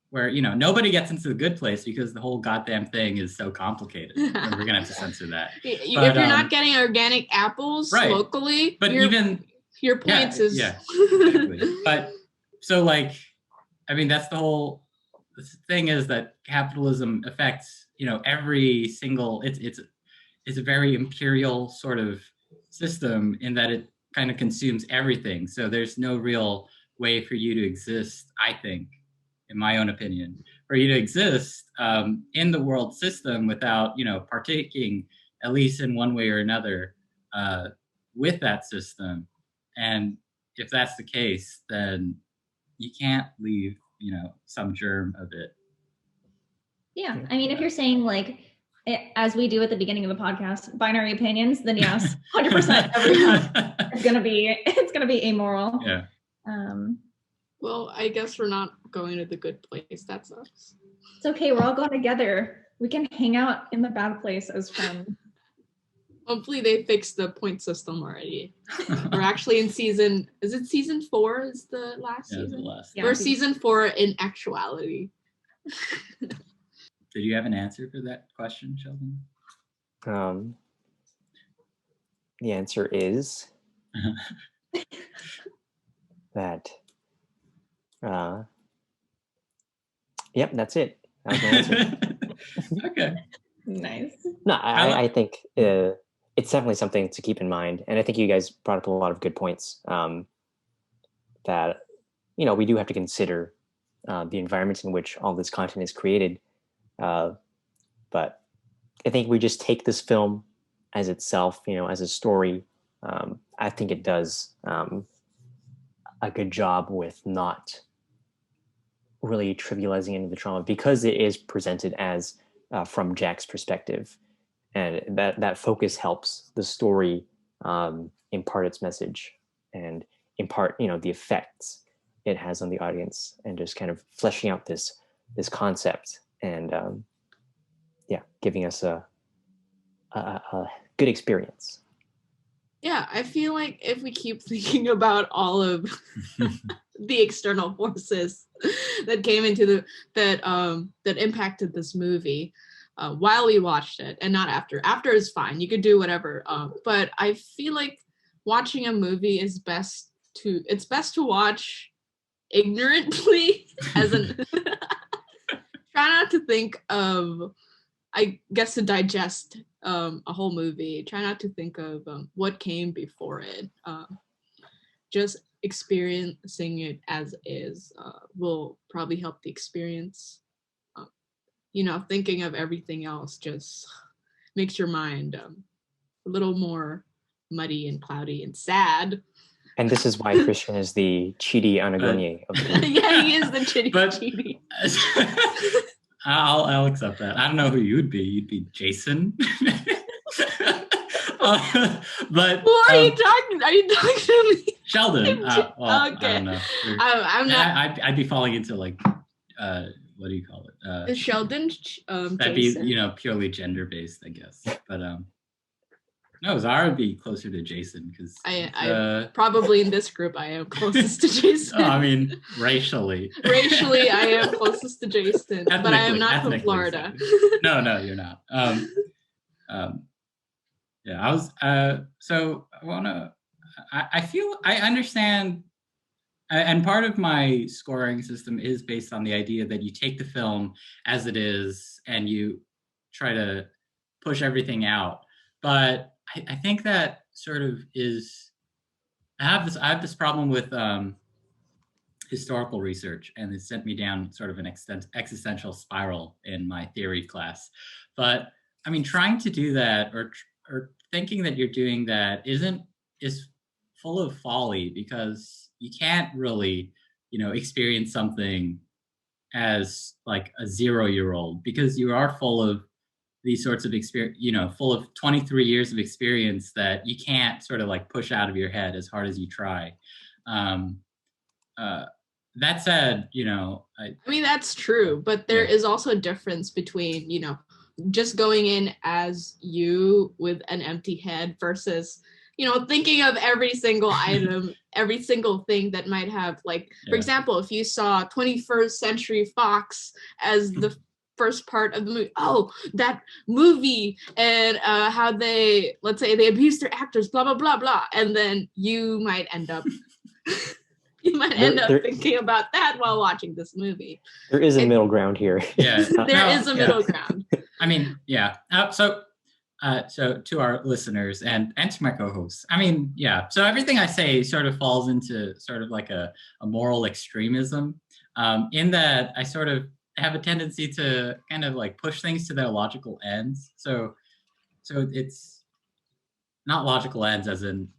S1: where nobody gets into The Good Place because the whole goddamn thing is so complicated. And we're gonna have to censor that.
S3: If you're not getting organic apples locally,
S1: but even
S3: your points is
S1: exactly. But so that's the whole thing, is that capitalism affects every single. It's a very imperial sort of system in that it kind of consumes everything. So there's no real way for you to exist, I think, in my own opinion, for you to exist in the world system without, partaking, at least in one way or another, with that system. And if that's the case, then you can't leave, some germ of it.
S4: Yeah. I mean, if you're saying as we do at the beginning of the podcast, binary opinions, then yes, 100% everyone it's going to be amoral.
S1: Yeah.
S3: Well, I guess we're not going to The Good Place. That sucks.
S4: It's okay. We're all going together. We can hang out in the bad place as friends.
S3: Hopefully they fixed the point system already. We're actually in season 4 is the last season?
S1: The last.
S3: We're season 4 in actuality.
S1: Did you have an answer for that question, Sheldon?
S2: The answer is that yep, that's it. That was my answer.
S1: Okay.
S4: Nice.
S2: No, I think it's definitely something to keep in mind. And I think you guys brought up a lot of good points that, we do have to consider the environment in which all this content is created. But I think we just take this film as itself, as a story. I think it does a good job with not really trivializing any of the trauma, because it is presented as from Jack's perspective, and that focus helps the story impart its message and impart the effects it has on the audience, and just kind of fleshing out this concept and giving us a good experience.
S3: Yeah, I feel like if we keep thinking about all of the external forces that came into that impacted this movie while we watched it, and not after. After is fine, you could do whatever. But I feel like watching a movie is best to watch ignorantly, as an try not to think of, I guess, to digest a whole movie. Try not to think of what came before it. Just experiencing it as is will probably help the experience. Thinking of everything else just makes your mind a little more muddy and cloudy and sad.
S2: And this is why Christian is the Chidi Anagonye of the movie.
S3: Yeah, he is the Chidi.
S1: I'll accept that. I don't know who you'd be. You'd be Jason. But
S3: who are you talking? Are you talking to me?
S1: Sheldon.
S3: Okay.
S1: I don't know.
S3: I'm not.
S1: I'd be falling into what do you call it?
S3: Is Sheldon
S1: That'd
S3: Jason?
S1: be, purely gender based, I guess. But no, Zara would be closer to Jason because
S3: I probably in this group I am closest to Jason.
S1: No, I mean racially.
S3: Racially, I am closest to Jason, but I am not from Florida.
S1: No, you're not. Yeah, I was. So I wanna. I feel I understand, and part of my scoring system is based on the idea that you take the film as it is and you try to push everything out. But I think that sort of is. I have this problem with historical research, and it sent me down sort of an existential spiral in my theory class. But I mean, trying to do that or thinking that you're doing that is full of folly, because you can't really, experience something as like a 0-year-old, because you are full of these sorts of experience, full of 23 years of experience that you can't sort of like push out of your head as hard as you try. That said, I
S3: mean, that's true, but there is also a difference between, just going in as you with an empty head versus, thinking of every single item, every single thing that might have, like, for example, if you saw 21st Century Fox as the first part of the movie, that movie, and how let's say they abuse their actors, blah, blah, blah, blah, and then you might end up... thinking about that while watching this movie.
S2: There is a middle ground here.
S1: Yeah,
S3: there is a middle ground.
S1: I mean, yeah. So to our listeners and to my co-hosts, I mean, yeah. So everything I say sort of falls into sort of like a moral extremism, in that I sort of have a tendency to kind of like push things to their logical ends. So it's not logical ends as in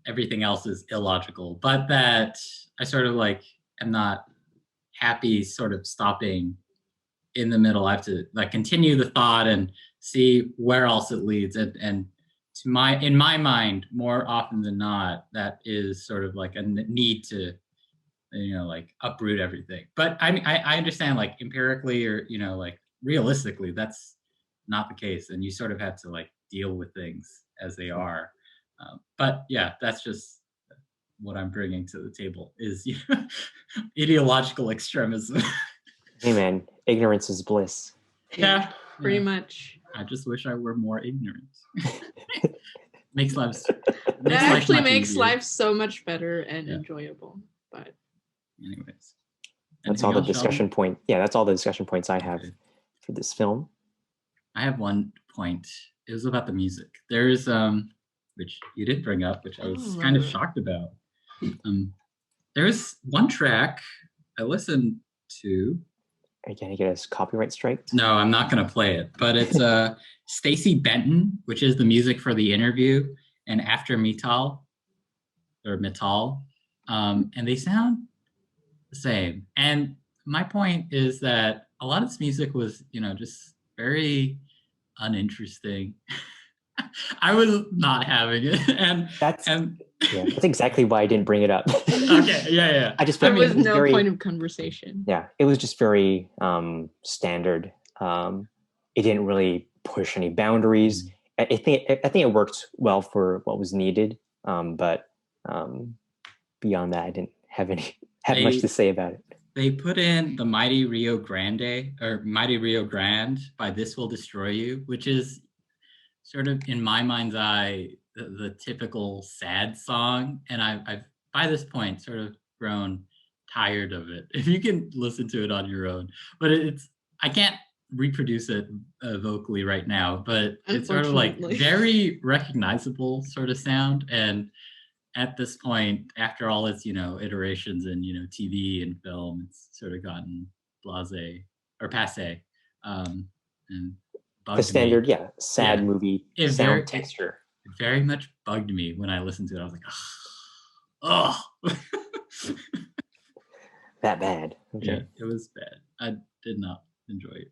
S1: everything else is illogical, but that I sort of like am not happy sort of stopping in the middle. I have to like continue the thought and see where else it leads. And in my mind, more often than not, that is sort of like a need to, like uproot everything. But I mean, I understand like empirically or, like realistically, that's not the case. And you sort of have to like deal with things as they are. But yeah, that's just what I'm bringing to the table is ideological extremism.
S2: Hey man, ignorance is bliss.
S1: Yeah,
S3: pretty much.
S1: I just wish I were more ignorant. makes life
S3: life so much better and enjoyable. But
S1: anyways,
S2: that's all the discussion point. Yeah, that's all the discussion points I have for this film.
S1: I have one point. It was about the music. There's which you did bring up, which I was kind of shocked about. There's one track I listened to.
S2: Are you gonna get us copyright strike?
S1: No, I'm not gonna play it. But it's Stacey Benton, which is the music for The Interview and After Metal, and they sound the same. And my point is that a lot of this music was, just very uninteresting. I was not having it, and that's
S2: exactly why I didn't bring it up.
S1: Okay, yeah.
S2: I just
S3: there was no point of conversation.
S2: Yeah, it was just very standard. It didn't really push any boundaries. I think it worked well for what was needed, but beyond that, I didn't have much to say about it.
S1: They put in the Mighty Rio Grande by This Will Destroy You, which is sort of in my mind's eye the typical sad song, and I've by this point sort of grown tired of it. If you can listen to it on your own, but I can't reproduce it vocally right now, but it's sort of like very recognizable sort of sound. And at this point, after all its iterations in TV and film, it's sort of gotten blasé or passé, and
S2: the standard sad movie sound texture.
S1: It very much bugged me when I listened to it. I was like, oh.
S2: That bad. Okay.
S1: Yeah, it was bad. I did not enjoy it.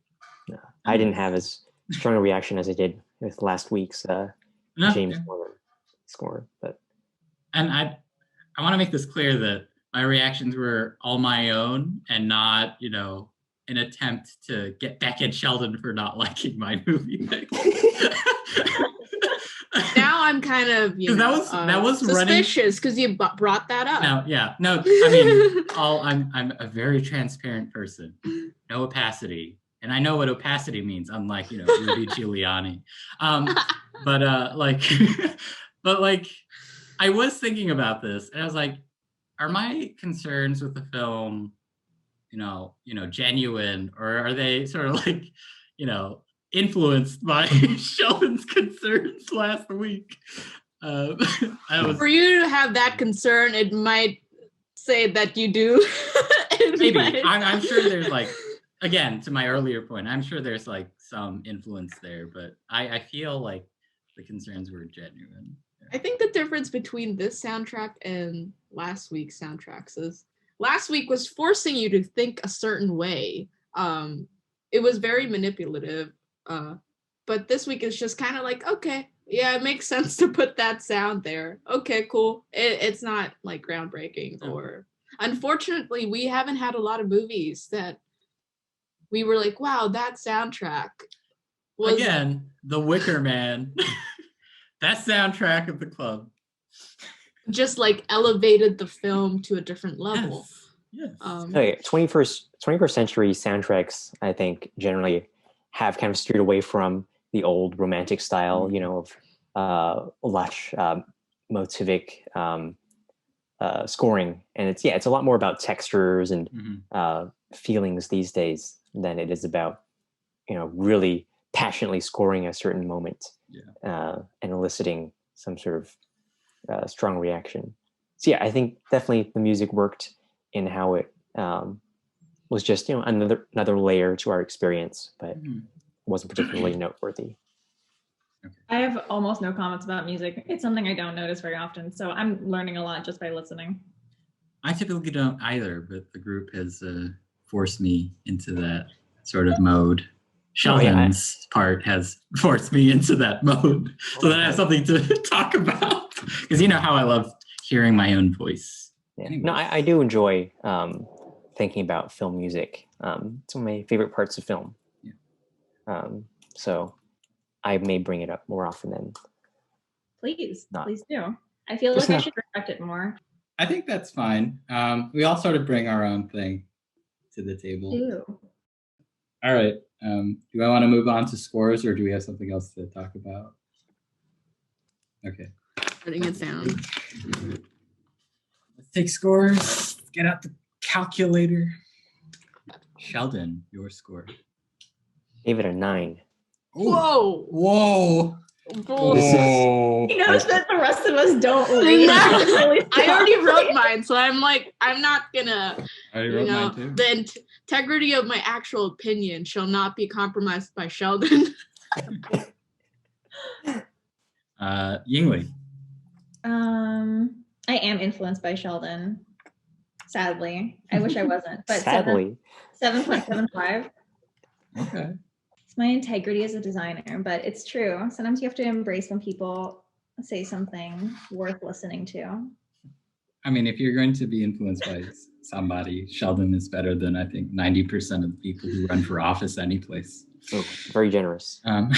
S2: No, I didn't have as strong a reaction as I did with last week's James Horner score.
S1: And I want to make this clear that my reactions were all my own and not, an attempt to get back at Sheldon for not liking my movie pick.
S3: Now I'm kind of
S1: that was
S3: suspicious because you brought that up.
S1: No. I mean, I'm a very transparent person. No opacity, and I know what opacity means. Unlike Rudy Giuliani, but I was thinking about this, and I was like, are my concerns with the film, genuine, or are they sort of like, influenced by Sheldon's concerns last week?
S3: For you to have that concern, it might say that you do.
S1: Maybe. I'm sure there's again, to my earlier point, I'm sure there's some influence there, but I feel like the concerns were genuine.
S3: I think the difference between this soundtrack and last week's soundtracks is last week was forcing you to think a certain way. It was very manipulative. But this week is just kind of like, okay, yeah, it makes sense to put that sound there. Okay, cool. It's not groundbreaking or unfortunately, we haven't had a lot of movies that we were like, wow, that soundtrack was
S1: again, The Wicker Man. That soundtrack of the club
S3: just elevated the film to a different level.
S1: Yes.
S2: 21st century soundtracks, I think, generally have kind of steered away from the old romantic style, of lush, motivic scoring, and it's a lot more about textures and feelings these days than it is about, really passionately scoring a certain moment and eliciting some sort of strong reaction. So I think definitely the music worked in how it was just another layer to our experience, but wasn't particularly noteworthy.
S4: I have almost no comments about music. It's something I don't notice very often, so I'm learning a lot just by listening.
S1: I typically don't either, but the group has forced me into that sort of mode. Sheldon's part has forced me into that mode, so that I have something to talk about. Because you know how I love hearing my own voice.
S2: Yeah. No, I do enjoy thinking about film music. It's one of my favorite parts of film. Yeah. So I may bring it up more often than.
S4: Please do. I feel like I should respect it more.
S1: I think that's fine. We all sort of bring our own thing to the table.
S4: Ew.
S1: All right. Do I want to move on to scores, or do we have something else to talk about? Okay.
S3: Writing it down.
S1: Let's take scores. Let's get out the calculator. Sheldon, your score.
S2: Gave it a 9.
S3: Whoa!
S1: Whoa!
S4: You notice that the rest of us don't read.
S3: I already wrote mine, so I'm not gonna.
S1: I already wrote mine too.
S3: The integrity of my actual opinion shall not be compromised by Sheldon.
S1: Yingli.
S4: I am influenced by Sheldon. Sadly, I wish I wasn't. But
S2: sadly,
S4: 7.75.
S1: Okay.
S4: It's my integrity as a designer, but it's true. Sometimes you have to embrace when people say something worth listening to.
S1: I mean, if you're going to be influenced by somebody, Sheldon is better than I think 90% of the people who run for office any place.
S2: Oh, very generous.
S3: Are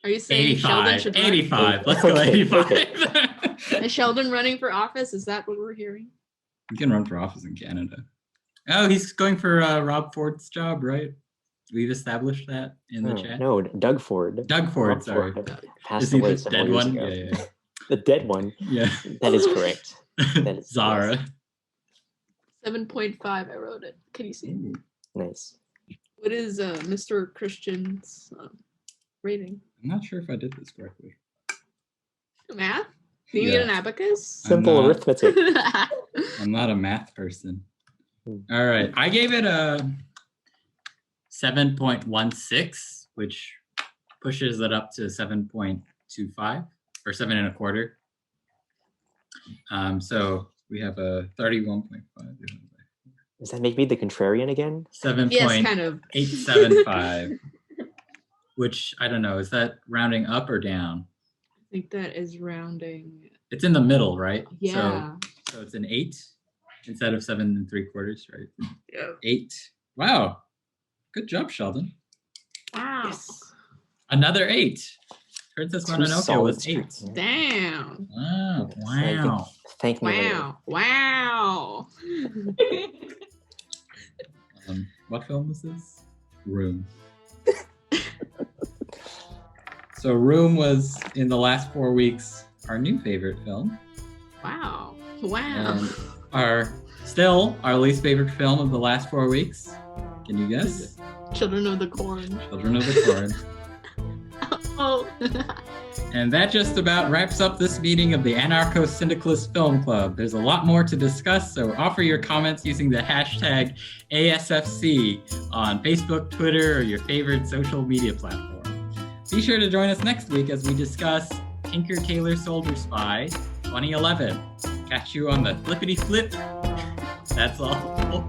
S3: you saying
S1: 85,
S3: Sheldon should
S1: 85. Let's go 85.
S3: Is Sheldon running for office? Is that what we're hearing?
S1: He can run for office in Canada. Oh, he's going for Rob Ford's job, right? We've established that in the chat.
S2: No, Doug Ford.
S1: Doug Ford, sorry.
S2: Passed away
S1: the dead one?
S2: Ago.
S1: Yeah.
S2: The dead one.
S1: Yeah.
S2: That is correct. That is
S1: Zara.
S3: 7.5. I wrote it. Can you see?
S1: Ooh.
S2: Nice.
S3: What is Mr. Christian's rating?
S1: I'm not sure if I did this correctly.
S3: Math? Do you need an abacus?
S2: Simple arithmetic.
S1: I'm not a math person. All right. I gave it a 7.16, which pushes it up to 7.25 or 7.25. So we have a 31.5.
S2: Does that make me the contrarian again?
S1: 7.875. Which I don't know. Is that rounding up or down?
S3: I think that is rounding.
S1: It's in the middle, right?
S3: Yeah.
S1: So it's an 8 instead of 7 3/4, right?
S3: Yeah.
S1: 8. Wow. Good job, Sheldon.
S3: Wow.
S2: Yes.
S1: Another 8. Princess
S2: Two
S1: Mononoke
S2: solid
S1: was 8.
S2: strikes, yeah.
S3: Damn.
S1: Oh,
S2: So you can
S1: wow.
S2: thank me later.
S3: Wow. Wow.
S1: What film was this? Room. So Room was, in the last 4 weeks, our new favorite film.
S3: Wow. Wow.
S1: And still our least favorite film of the last 4 weeks. Can you guess?
S3: Children of the Corn.
S1: Children of the Corn.
S3: Oh.
S1: And that just about wraps up this meeting of the Anarcho-Syndicalist Film Club. There's a lot more to discuss, so offer your comments using the hashtag ASFC on Facebook, Twitter, or your favorite social media platform. Be sure to join us next week as we discuss Tinker Tailor Soldier Spy 2011. Catch you on the flippity flip. That's all.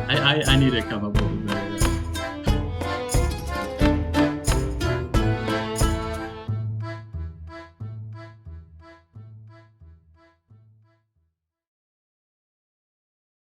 S1: I need to come up with